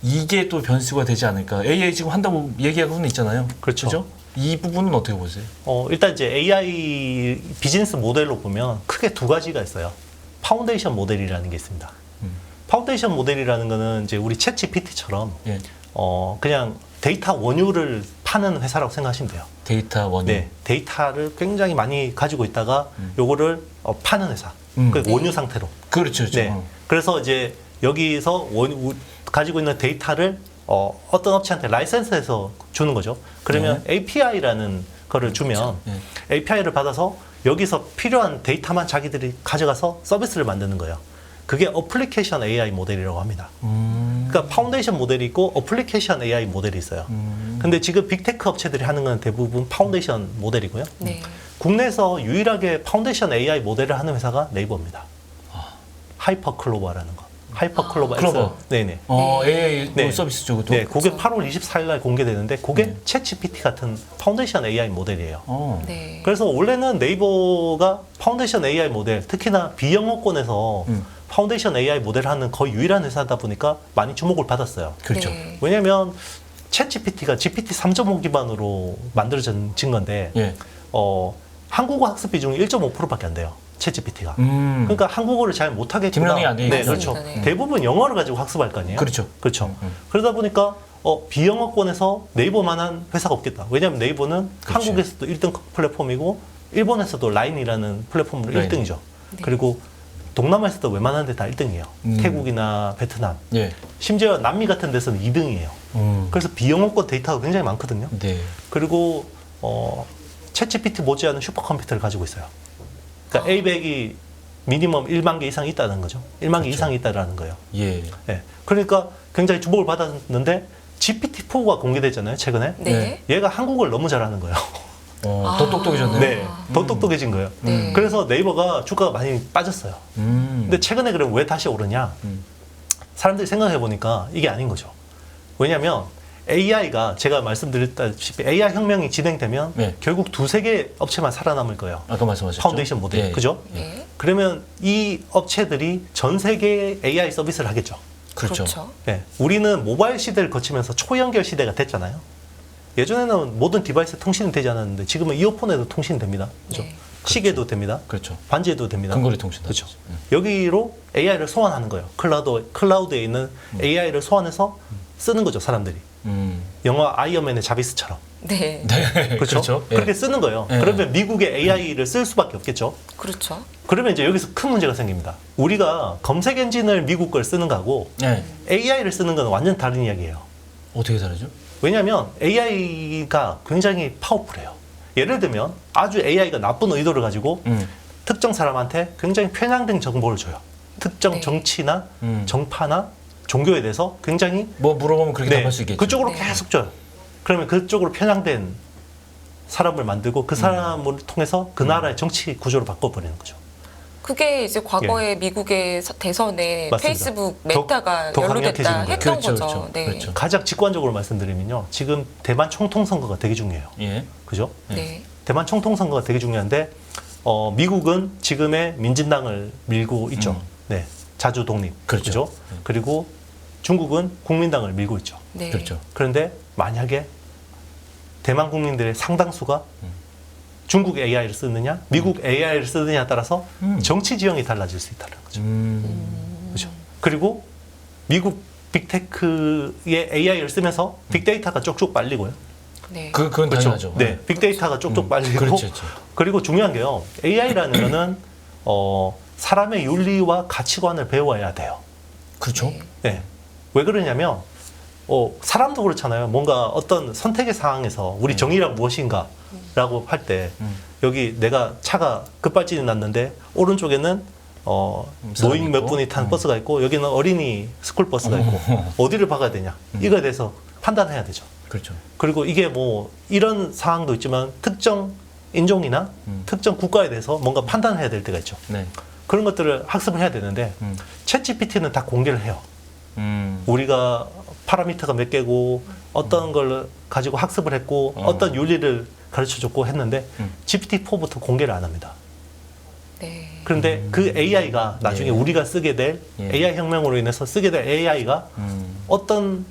S1: 이게 또 변수가 되지 않을까? AI 지금 한다고 얘기하고는 있잖아요.
S2: 그렇죠.
S1: 그죠? 이 부분은 어떻게 보세요?
S2: 일단 이제 AI 비즈니스 모델로 보면 크게 두 가지가 있어요. 파운데이션 모델이라는 게 있습니다. 파운데이션 모델이라는 거는 이제 우리 챗 GPT처럼
S1: 예.
S2: 그냥 데이터 원유를 파는 회사라고 생각하시면 돼요.
S1: 데이터 원유.
S2: 네, 데이터를 굉장히 많이 가지고 있다가 요거를 파는 회사. 그 원유 상태로.
S1: 그렇죠. 그렇죠.
S2: 네. 그래서 이제 여기서 가지고 있는 데이터를 어떤 업체한테 라이센스해서 주는 거죠. 그러면 API라는 거를 주면
S1: 네.
S2: API를 받아서 여기서 필요한 데이터만 자기들이 가져가서 서비스를 만드는 거예요. 그게 어플리케이션 AI 모델이라고 합니다. 그러니까 파운데이션 모델이 있고 어플리케이션 AI 모델이 있어요. 근데 지금 빅테크 업체들이 하는 건 대부분 파운데이션 모델이고요.
S3: 네.
S2: 국내에서 유일하게 파운데이션 AI 모델을 하는 회사가 네이버입니다. 하이퍼클로버라는 거. 하이퍼클로버 X.
S1: 클로버.
S2: 네네.
S1: AI
S2: 네.
S1: 서비스 쪽도.
S2: 네, 그게 8월 24일 날 공개되는데 그게 챗GPT 같은 파운데이션 AI 모델이에요.
S3: 네.
S2: 그래서 원래는 네이버가 파운데이션 AI 모델, 특히나 비영어권에서 파운데이션 AI 모델을 하는 거의 유일한 회사다 보니까 많이 주목을 받았어요.
S1: 그렇죠.
S3: 네.
S2: 왜냐하면 챗GPT가 GPT 3.5 기반으로 만들어진 건데
S1: 예.
S2: 한국어 학습 비중이 1.5%밖에 안 돼요. 챗GPT가.
S1: 음.
S2: 그러니까 한국어를 잘 못하겠구나.
S1: 딥러닝이 안 되니까.
S2: 네, 그렇죠.
S3: 네.
S2: 대부분 영어를 가지고 학습할 거 아니에요.
S1: 그렇죠.
S2: 그렇죠. 그러다 보니까 비영어권에서 네이버만한 회사가 없겠다. 왜냐하면 네이버는
S1: 그렇지.
S2: 한국에서도 1등 플랫폼이고 일본에서도 라인이라는 플랫폼으로
S1: 라인.
S2: 1등이죠.
S3: 네.
S2: 그리고 동남아에서도 웬만한 데 다 1등이에요. 태국이나 베트남.
S1: 예.
S2: 심지어 남미 같은 데서는 2등이에요. 그래서 비영어권 데이터가 굉장히 많거든요.
S1: 네.
S2: 그리고 챗GPT 못지않은 슈퍼컴퓨터를 가지고 있어요. 그러니까 A100이 미니멈 1만 개 이상 있다는 거죠. 1만 개
S1: 그렇죠.
S2: 이상 있다라는 거예요.
S1: 예.
S2: 네. 그러니까 굉장히 주목을 받았는데 GPT-4가 공개됐잖아요, 최근에.
S3: 네.
S2: 얘가 한국어를 너무 잘하는 거예요.
S1: 더 똑똑해졌네요.
S2: 네, 더 똑똑해진 거예요.
S3: 네.
S2: 그래서 네이버가 주가가 많이 빠졌어요. 근데 최근에 그럼 왜 다시 오르냐? 사람들이 생각해 보니까 이게 아닌 거죠. 왜냐하면 AI가 제가 말씀드렸다시피 AI 혁명이 진행되면
S1: 네.
S2: 결국 두세 개 업체만 살아남을 거예요.
S1: 아까 말씀하셨죠.
S2: 파운데이션 모델,
S1: 예.
S2: 그죠?
S3: 네.
S2: 그러면 이 업체들이 전 세계에 AI 서비스를 하겠죠.
S1: 그렇죠.
S3: 그렇죠.
S2: 네, 우리는 모바일 시대를 거치면서 초연결 시대가 됐잖아요. 예전에는 모든 디바이스 통신이 되지 않았는데 지금은 이어폰에도 통신이 됩니다. 그죠?
S3: 네.
S2: 시계도 됩니다.
S1: 그렇죠.
S2: 반지에도 됩니다.
S1: 근거리 통신.
S2: 그렇죠. 여기로 AI를 소환하는 거예요. 클라우드에 있는 AI를 소환해서 쓰는 거죠, 사람들이. 영화 아이언맨의 자비스처럼.
S3: 네.
S1: 네.
S2: 그렇죠?
S1: 예.
S2: 그렇게 쓰는 거예요.
S1: 예.
S2: 그러면 미국의 AI를 쓸 수밖에 없겠죠.
S3: 그렇죠.
S2: 그러면 이제 여기서 큰 문제가 생깁니다. 우리가 검색 엔진을 미국 걸 쓰는 거하고
S1: 네.
S2: AI를 쓰는 건 완전 다른 이야기예요.
S1: 어떻게 다르죠?
S2: 왜냐하면 AI가 굉장히 파워풀해요. 예를 들면 아주 AI가 나쁜 의도를 가지고 특정 사람한테 굉장히 편향된 정보를 줘요. 특정
S3: 네.
S2: 정치나 정파나 종교에 대해서 굉장히
S1: 뭐 물어보면 그렇게 답할 수 있겠죠.
S2: 그쪽으로
S3: 네.
S2: 계속 줘요. 그러면 그쪽으로 편향된 사람을 만들고 그 사람을 통해서 그 나라의 정치 구조를 바꿔버리는 거죠.
S3: 그게 이제 과거에 미국의 대선에
S2: 예. 맞습니다.
S3: 페이스북
S2: 더
S3: 메타가
S2: 강력해지는
S3: 연루됐다
S2: 거예요.
S3: 했던
S1: 그렇죠,
S3: 거죠.
S1: 그렇죠,
S3: 네.
S1: 그렇죠.
S2: 가장 직관적으로 말씀드리면요. 지금 대만 총통 선거가 되게 중요해요.
S1: 예.
S2: 그죠?
S3: 네.
S2: 대만 총통 선거가 되게 중요한데 미국은 지금의 민진당을 밀고 있죠. 네, 자주 독립.
S1: 그렇죠.
S2: 그죠? 그리고 중국은 국민당을 밀고 있죠.
S3: 네.
S1: 그렇죠.
S2: 그런데 만약에 대만 국민들의 상당수가 중국 AI를 쓰느냐, 미국 AI를 쓰느냐에 따라서 정치 지형이 달라질 수 있다는 거죠. 그렇죠. 그리고 미국 빅테크의 AI를 쓰면서 빅데이터가 쪽쪽 빨리고요.
S3: 네.
S1: 그건
S2: 그렇죠.
S1: 당연하죠.
S2: 네, 빅데이터가 쪽쪽 빨리고.
S1: 그렇죠, 그렇죠.
S2: 그리고 중요한 게요. AI라는 거는 사람의 윤리와 가치관을 배워야 돼요.
S1: 그렇죠.
S3: 네.
S2: 네. 왜 그러냐면 사람도 그렇잖아요. 뭔가 어떤 선택의 상황에서 우리 정의란 무엇인가라고 할 때 여기 내가 차가 급발진이 났는데 오른쪽에는 노인 몇
S1: 있고.
S2: 분이 탄 버스가 있고 여기는 어린이 스쿨 버스가 있고 어디를 박아야 되냐 이거에 대해서 판단해야 되죠.
S1: 그렇죠.
S2: 그리고 이게 뭐 이런 상황도 있지만 특정 인종이나 특정 국가에 대해서 뭔가 판단해야 될 때가 있죠.
S1: 네.
S2: 그런 것들을 학습을 해야 되는데 챗GPT는 다 공개를 해요. 우리가 파라미터가 몇 개고 어떤 걸 가지고 학습을 했고 어떤 윤리를 가르쳐줬고 했는데 GPT-4부터 공개를 안 합니다.
S3: 네.
S2: 그런데 그 AI가 나중에
S1: 예.
S2: 우리가 쓰게 될
S1: 예.
S2: AI 혁명으로 인해서 쓰게 될 AI가 어떤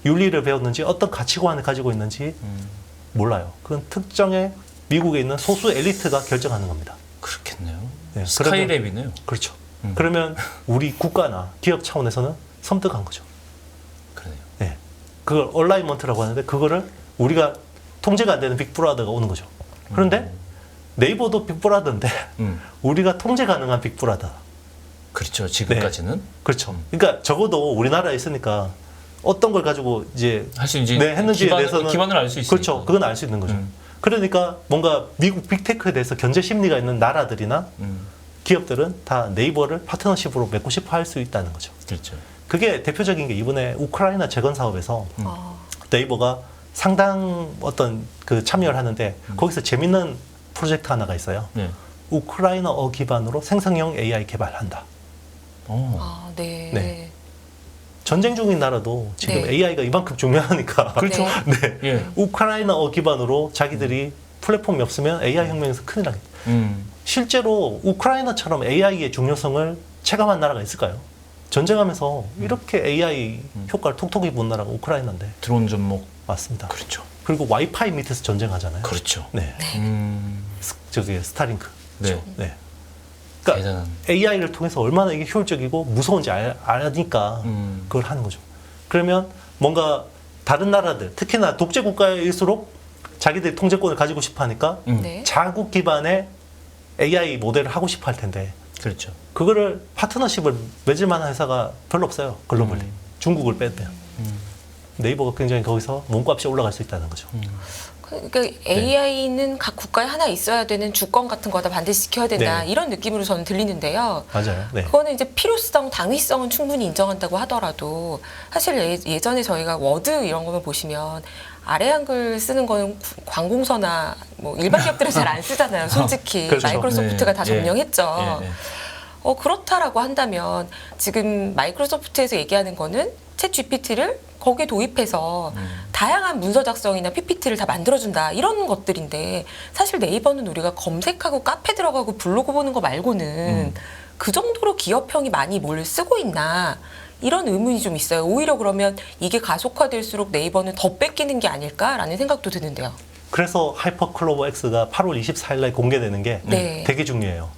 S2: 윤리를 배웠는지 어떤 가치관을 가지고 있는지 몰라요. 그건 특정의 미국에 있는 소수 엘리트가 결정하는 겁니다.
S1: 그렇겠네요.
S2: 네,
S1: 스카이랩이네요.
S2: 그렇죠. 그러면 우리 국가나 기업 차원에서는 섬뜩한 거죠.
S1: 그러네요.
S2: 네. 그걸 얼라이먼트라고 하는데 그거를 우리가 통제가 안 되는 빅브라더가 오는 거죠. 그런데 네이버도 빅브라더인데 우리가 통제 가능한 빅브라더.
S1: 그렇죠. 지금까지는
S2: 그렇죠. 그러니까 적어도 우리나라에 있으니까 어떤 걸 가지고 이제
S1: 할 수 이제
S2: 했는지에 대해서는
S1: 기반을 알 수 있으니까.
S2: 그렇죠. 그건 알 수 있는 거죠. 그러니까 뭔가 미국 빅테크에 대해서 견제 심리가 있는 나라들이나 기업들은 다 네이버를 파트너십으로 맺고 싶어 할 수 있다는 거죠.
S1: 그렇죠.
S2: 그게 대표적인 게 이번에 우크라이나 재건 사업에서
S3: 아,
S2: 네이버가 상당 어떤 그 참여를 하는데 거기서 재밌는 프로젝트 하나가 있어요.
S1: 네.
S2: 우크라이나어 기반으로 생성형 AI 개발한다.
S3: 아, 네.
S2: 네. 전쟁 중인 나라도 지금
S3: 네.
S2: AI가 이만큼 중요하니까.
S1: 그렇죠.
S2: 네.
S1: 예.
S2: 우크라이나어 기반으로 자기들이 플랫폼이 없으면 AI 혁명에서 큰일 나겠다. 실제로 우크라이나처럼 AI의 중요성을 체감한 나라가 있을까요? 전쟁하면서 이렇게 AI 효과를 톡톡히 본 나라가 우크라이나인데.
S1: 드론 접목.
S2: 맞습니다.
S1: 그렇죠.
S2: 그리고 와이파이 밑에서 전쟁하잖아요.
S1: 그렇죠.
S2: 네. 저기 스타링크.
S1: 네.
S2: 네. 그러니까
S1: 대단한.
S2: AI를 통해서 얼마나 이게 효율적이고 무서운지 아니까 그걸 하는 거죠. 그러면 뭔가 다른 나라들, 특히나 독재 국가일수록 자기들이 통제권을 가지고 싶어 하니까
S3: 네.
S2: 자국 기반의 AI 모델을 하고 싶어 할 텐데
S1: 그렇죠.
S2: 그거를 파트너십을 맺을 만한 회사가 별로 없어요. 글로벌리. 중국을 빼면. 네이버가 굉장히 거기서 몸값이 올라갈 수 있다는 거죠.
S3: 그러니까 AI는 각 국가에 하나 있어야 되는 주권 같은 거다 반드시 지켜야 된다.
S2: 네.
S3: 이런 느낌으로 저는 들리는데요.
S2: 맞아요. 네.
S3: 그거는 이제 필요성, 당위성은 충분히 인정한다고 하더라도 사실 예전에 저희가 워드 이런 거만 보시면 아래 한글 쓰는 거는 관공서나 뭐 일반 기업들은 잘 안 쓰잖아요. 솔직히
S2: 그렇죠.
S3: 마이크로소프트가
S1: 네.
S3: 다
S1: 예.
S3: 점령했죠.
S1: 예, 예.
S3: 그렇다라고 한다면 지금 마이크로소프트에서 얘기하는 거는 챗 GPT를 거기에 도입해서 다양한 문서 작성이나 PPT를 다 만들어준다 이런 것들인데 사실 네이버는 우리가 검색하고 카페 들어가고 블로그 보는 거 말고는 그 정도로 기업형이 많이 뭘 쓰고 있나 이런 의문이 좀 있어요. 오히려 그러면 이게 가속화될수록 네이버는 더 뺏기는 게 아닐까라는 생각도 드는데요.
S2: 그래서 하이퍼클로버 X가 8월 24일 날 공개되는 게
S3: 네.
S2: 되게 중요해요.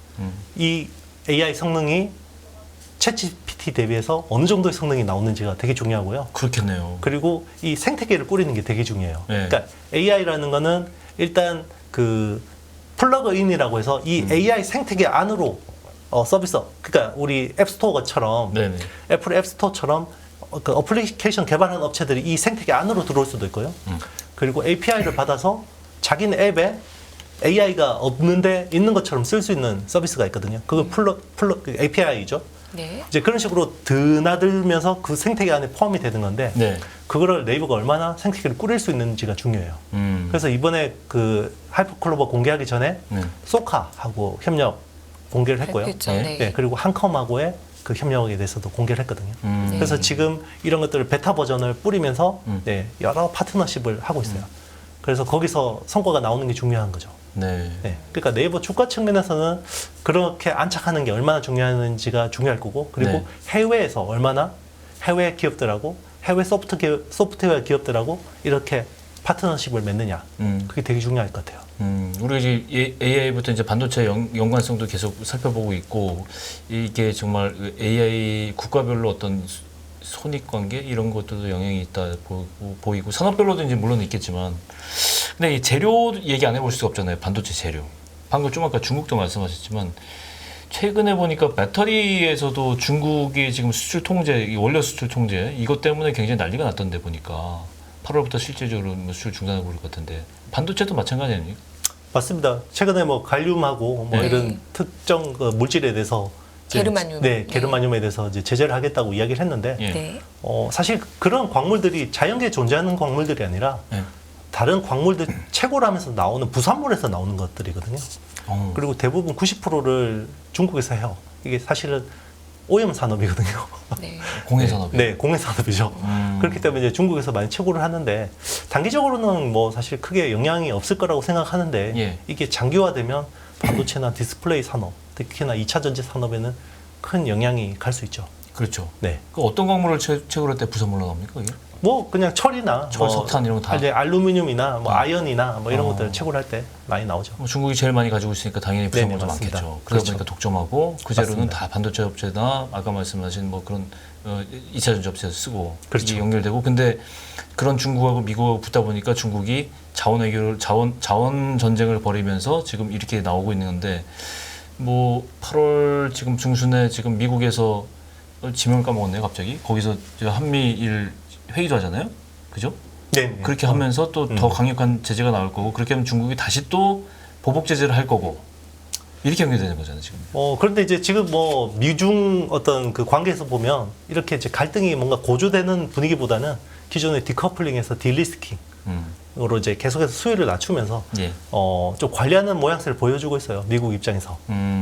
S2: 이 AI 성능이 챗GPT 대비해서 어느 정도의 성능이 나오는지가 되게 중요하고요.
S1: 그렇겠네요.
S2: 그리고 이 생태계를 꾸리는 게 되게 중요해요.
S1: 네.
S2: 그러니까 AI라는 거는 일단 그 플러그인이라고 해서 이 AI 생태계 안으로 서비스, 그러니까 우리 앱스토어처럼
S1: 네네.
S2: 애플 앱스토어처럼 그 어플리케이션 개발하는 업체들이 이 생태계 안으로 들어올 수도 있고요. 그리고 API를 받아서 자기네 앱에 AI가 없는데 있는 것처럼 쓸 수 있는 서비스가 있거든요. 그건 API죠.
S3: 네.
S2: 이제 그런 식으로 드나들면서 그 생태계 안에 포함이 되는 건데
S1: 네.
S2: 그거를 네이버가 얼마나 생태계를 꾸릴 수 있는지가 중요해요.
S1: 음.
S2: 그래서 이번에 그 하이퍼클로버 공개하기 전에
S1: 네.
S2: 소카하고 협력 공개를 했고요.
S3: 발표했죠.
S1: 네.
S3: 네.
S2: 네, 그리고 한컴하고의 그 협력에 대해서도 공개를 했거든요.
S3: 네.
S2: 그래서 지금 이런 것들을 베타 버전을 뿌리면서 네, 여러 파트너십을 하고 있어요. 그래서 거기서 성과가 나오는 게 중요한 거죠.
S1: 네.
S2: 네, 그러니까 네이버 주가 측면에서는 그렇게 안착하는 게 얼마나 중요한지가 중요할 거고, 그리고
S1: 네.
S2: 해외에서 얼마나 해외 기업들하고 해외 소프트웨어 기업들하고 이렇게 파트너십을 맺느냐, 그게 되게 중요할 것 같아요.
S1: 우리가 이제 AI부터 이제 반도체 연관성도 계속 살펴보고 있고, 이게 정말 AI 국가별로 어떤 손익관계 이런 것들도 영향이 있다 보이고 산업별로도 이제 물론 있겠지만, 근데 이 재료 얘기 안 해볼 수가 없잖아요. 반도체 재료. 방금 좀 아까 중국도 말씀하셨지만 최근에 보니까 배터리에서도 중국이 지금 수출 통제, 이 원료 수출 통제 이것 때문에 굉장히 난리가 났던데 보니까 8월부터 실질적으로 수출 중단하고 그럴 것 같은데 반도체도 마찬가지 아닙니까?
S2: 맞습니다. 최근에 뭐 갈륨하고 뭐
S3: 네.
S2: 이런 특정 그 물질에 대해서 이제
S3: 게르마늄.
S2: 네, 게르마늄에 대해서 이제 제재를 하겠다고 이야기를 했는데
S1: 예.
S3: 네.
S2: 사실 그런 광물들이 자연계에 존재하는 광물들이 아니라
S1: 예.
S2: 다른 광물들 채굴하면서 나오는 부산물에서 나오는 것들이거든요. 그리고 대부분 90%를 중국에서 해요. 이게 사실은 오염 산업이거든요.
S3: 네.
S1: 공해 산업이.
S2: 네, 공해 산업이죠. 그렇기 때문에 이제 중국에서 많이 채굴을 하는데 단기적으로는 뭐 사실 크게 영향이 없을 거라고 생각하는데
S1: 예.
S2: 이게 장기화되면 반도체나 디스플레이 산업, 특히나 2차 전지 산업에는 큰 영향이 갈 수 있죠.
S1: 그렇죠.
S2: 네.
S1: 그 어떤 광물을 채굴할 때 부산물로 나옵니까? 이게?
S2: 뭐 그냥 철이나
S1: 철, 석탄 이런 거 다?
S2: 이제 알루미늄이나 뭐 아연이나 뭐 이런
S1: 어.
S2: 것들 채굴할 때 많이 나오죠.
S1: 뭐 중국이 제일 많이 가지고 있으니까 당연히 부산물도
S2: 네네, 맞습니다.
S1: 많겠죠. 그러다
S2: 그렇죠.
S1: 보니까 독점하고 그 재료는
S2: 맞습니다.
S1: 다 반도체 업체나 아까 말씀하신 뭐 그런 2차 전지 업체에서 쓰고
S2: 그렇죠.
S1: 이게 연결되고 근데 그런 중국하고 미국하고 붙다 보니까 중국이 자원 외교를 자원 전쟁을 벌이면서 지금 이렇게 나오고 있는 건데 뭐 8월 지금 중순에 지금 미국에서 지명을 까먹었네요 갑자기 거기서 이제 한미일 회의도 하잖아요. 그죠?
S2: 네.
S1: 그렇게 하면서 또 더 강력한 제재가 나올 거고 그렇게 하면 중국이 다시 또 보복 제재를 할 거고 이렇게 연결되는 거잖아요 지금.
S2: 그런데 이제 지금 뭐 미중 어떤 그 관계에서 보면 이렇게 이제 갈등이 뭔가 고조되는 분위기보다는 기존의 디커플링에서 딜리스킹으로 이제 계속해서 수요를 낮추면서
S1: 예.
S2: 좀 관리하는 모양새를 보여주고 있어요. 미국 입장에서.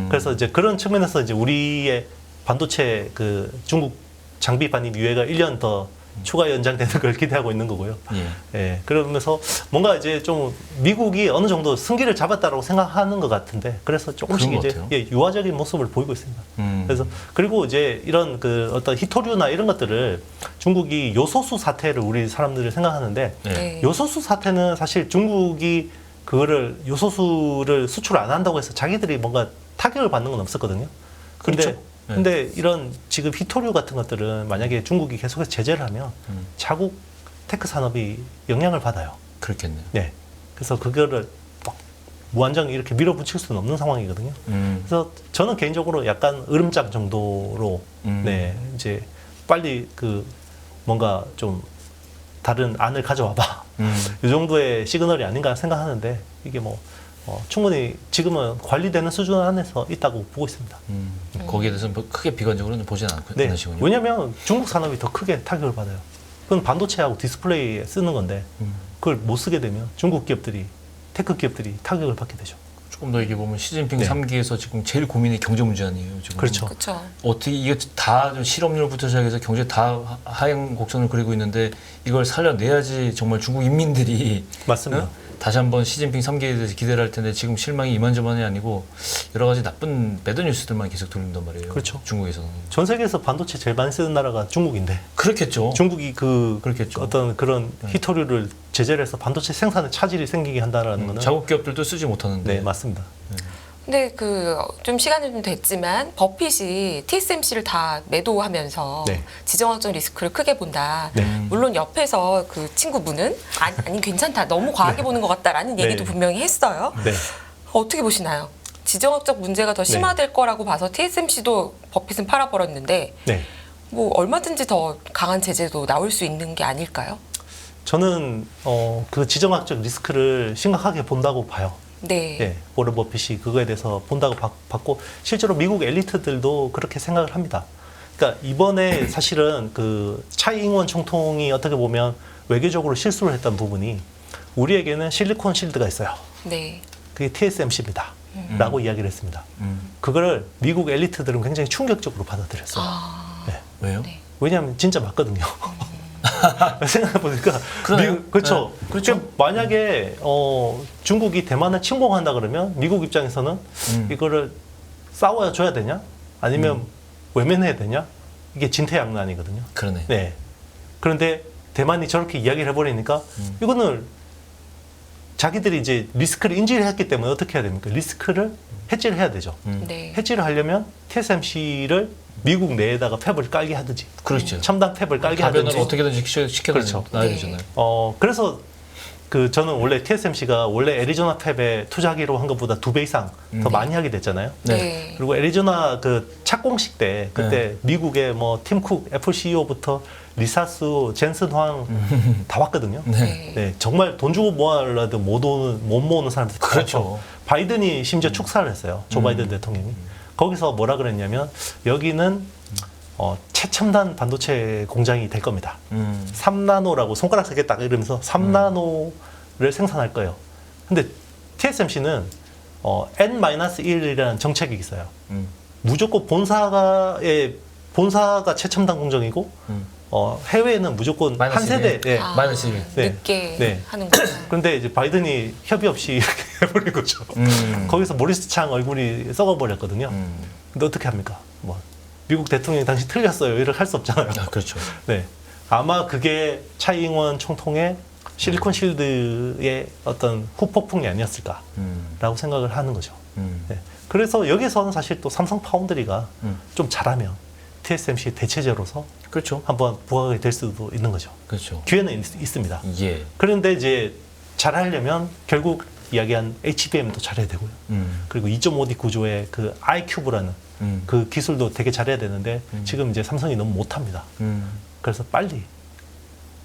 S2: 그래서 이제 그런 측면에서 이제 우리의 반도체 그 중국 장비 반입 유예가 1년 더 추가 연장되는 걸 기대하고 있는 거고요.
S1: 예.
S2: 예, 그러면서 뭔가 이제 좀 미국이 어느 정도 승기를 잡았다라고 생각하는 것 같은데, 그래서 조금씩
S1: 그런 것
S2: 이제
S1: 같아요.
S2: 유화적인 모습을 보이고 있습니다. 그래서 그리고 이제 이런 그 어떤 히토류나 이런 것들을 중국이 요소수 사태를 우리 사람들이 생각하는데,
S1: 예.
S3: 네.
S2: 요소수 사태는 사실 중국이 그거를 요소수를 수출 안 한다고 해서 자기들이 뭔가 타격을 받는 건 없었거든요. 근데
S1: 그렇죠. 네.
S2: 근데 이런 지금 히토류 같은 것들은 만약에 중국이 계속해서 제재를 하면 자국 테크 산업이 영향을 받아요.
S1: 그렇겠네요.
S2: 네. 그래서 그거를 막 무한정 이렇게 밀어붙일 수는 없는 상황이거든요. 그래서 저는 개인적으로 약간 으름장 정도로 네, 이제 빨리 그 뭔가 좀 다른 안을 가져와봐. 이 정도의 시그널이 아닌가 생각하는데 이게 뭐 충분히 지금은 관리되는 수준 안에서 있다고 보고 있습니다.
S1: 거기에 대해서는 뭐 크게 비관적으로는 보지는
S2: 네.
S1: 않으시군요.
S2: 왜냐하면 중국 산업이 더 크게 타격을 받아요. 그건 반도체하고 디스플레이에 쓰는 건데 그걸 못 쓰게 되면 중국 기업들이 테크 기업들이 타격을 받게 되죠.
S1: 조금 더 얘기해 보면 시진핑
S2: 네.
S1: 3기에서 지금 제일 고민이 경제 문제 아니에요. 지금.
S2: 그렇죠.
S3: 그렇죠.
S1: 어떻게 이게 다 실업률부터 시작해서 경제 다 하향 곡선을 그리고 있는데 이걸 살려내야지 정말 중국 인민들이
S2: 맞습니다.
S1: 다시 한번 시진핑 3기에 대해서 기대를 할 텐데 지금 실망이 이만저만이 아니고 여러 가지 나쁜 배드 뉴스들만 계속 돌린단 말이에요.
S2: 그렇죠.
S1: 중국에서는.
S2: 전 세계에서 반도체 제일 많이 쓰는 나라가 중국인데
S1: 그렇겠죠.
S2: 중국이 그
S1: 그렇겠죠.
S2: 어떤 그런 히토류를 제재를 해서 반도체 생산에 차질이 생기게 한다라는 거는
S1: 자국 기업들도 쓰지 못하는데.
S2: 네, 맞습니다.
S3: 근데 그 좀 시간이 좀 됐지만 버핏이 TSMC를 다 매도하면서
S2: 네.
S3: 지정학적 리스크를 크게 본다.
S2: 네.
S3: 물론 옆에서 그 친구분은 아니 괜찮다. 너무 과하게 보는 것 같다라는
S2: 네.
S3: 얘기도 분명히 했어요.
S2: 네.
S3: 어떻게 보시나요? 지정학적 문제가 더 심화될 거라고 봐서 TSMC도 버핏은 팔아버렸는데
S2: 네.
S3: 뭐 얼마든지 더 강한 제재도 나올 수 있는 게 아닐까요?
S2: 저는 그 지정학적 리스크를 심각하게 본다고 봐요.
S3: 네.
S2: 예, 워런 버핏이 그거에 대해서 본다고 봤고 실제로 미국 엘리트들도 그렇게 생각을 합니다. 그러니까 이번에 사실은 그 차이 잉원 총통이 어떻게 보면 외교적으로 실수를 했던 부분이 우리에게는 실리콘 실드가 있어요.
S3: 네.
S2: 그게 TSMC입니다. 라고 이야기를 했습니다.
S1: 음.
S2: 그거를 미국 엘리트들은 굉장히 충격적으로 받아들였어요.
S3: 아,
S2: 네.
S1: 왜요?
S3: 네.
S2: 왜냐하면 진짜 맞거든요. 생각해보니까
S1: 그러네요.
S2: 그렇죠.
S1: 네, 그렇죠.
S2: 그러니까 만약에 중국이 대만을 침공한다 그러면 미국 입장에서는 이거를 싸워야 줘야 되냐? 아니면 외면해야 되냐? 이게 진퇴양난이거든요.
S1: 그러네.
S2: 네. 그런데 대만이 저렇게 이야기를 해버리니까 이거는 자기들이 이제 리스크를 인지를 했기 때문에 어떻게 해야 됩니까? 리스크를 해지를 해야 되죠.
S3: 네.
S2: 해지를 하려면 TSMC를 미국 내에다가 팹을 깔게 하든지,
S1: 그렇죠.
S2: 첨단 팹을 깔게
S1: 가변을
S2: 하든지.
S1: 어떻게든지 시켜야
S2: 그렇죠.
S1: 놔야
S3: 네.
S1: 되잖아요.
S2: 그래서 저는 원래 TSMC가 원래 애리조나 팹에 투자하기로 한 것보다 2배 이상 더 많이 하게 됐잖아요.
S3: 네.
S2: 그리고 애리조나 그 착공식 때 그때 미국의 뭐 팀쿡 애플 CEO부터 리사수, 젠슨 황 다 왔거든요.
S3: 네.
S2: 네, 정말 돈 주고 모아라도 못 모으는 사람들.
S1: 그렇죠.
S2: 바이든이 심지어 축사를 했어요. 조 바이든 대통령이. 거기서 뭐라 그랬냐면 여기는 최첨단 반도체 공장이 될 겁니다. 3나노라고 손가락 3개 딱 이러면서 3나노를 생산할 거예요. 근데 TSMC는 N-1이라는 정책이 있어요. 무조건 본사가 최첨단 공정이고 해외에는 무조건 한
S1: 마이너스
S2: 세대.
S1: 1.
S2: 네.
S1: 마이너스 1.
S2: 네.
S3: 늦게
S2: 네.
S3: 하는구나.
S2: 그런데 이제 바이든이 협의 없이 이렇게 해버린 거죠. 거기서 모리스 창 얼굴이 썩어버렸거든요. 근데 어떻게 합니까? 뭐 미국 대통령이 당시 틀렸어요. 이렇게 할 수 없잖아요.
S1: 아, 그렇죠.
S2: 네. 아마 그게 차이잉원 총통의 실리콘 실드의 어떤 후폭풍이 아니었을까라고 생각을 하는 거죠. 네. 그래서 여기서는 사실 또 삼성 파운드리가 좀 잘하면 TSMC 대체제로서
S1: 그렇죠.
S2: 한번 부각이 될 수도 있는 거죠.
S1: 그렇죠.
S2: 기회는 있습니다.
S1: 예.
S2: 그런데 이제 잘하려면 결국 이야기한 HBM도 잘해야 되고요. 그리고 2.5D 구조의 그 iCube라는 그 기술도 되게 잘해야 되는데 지금 이제 삼성이 너무 못합니다. 그래서 빨리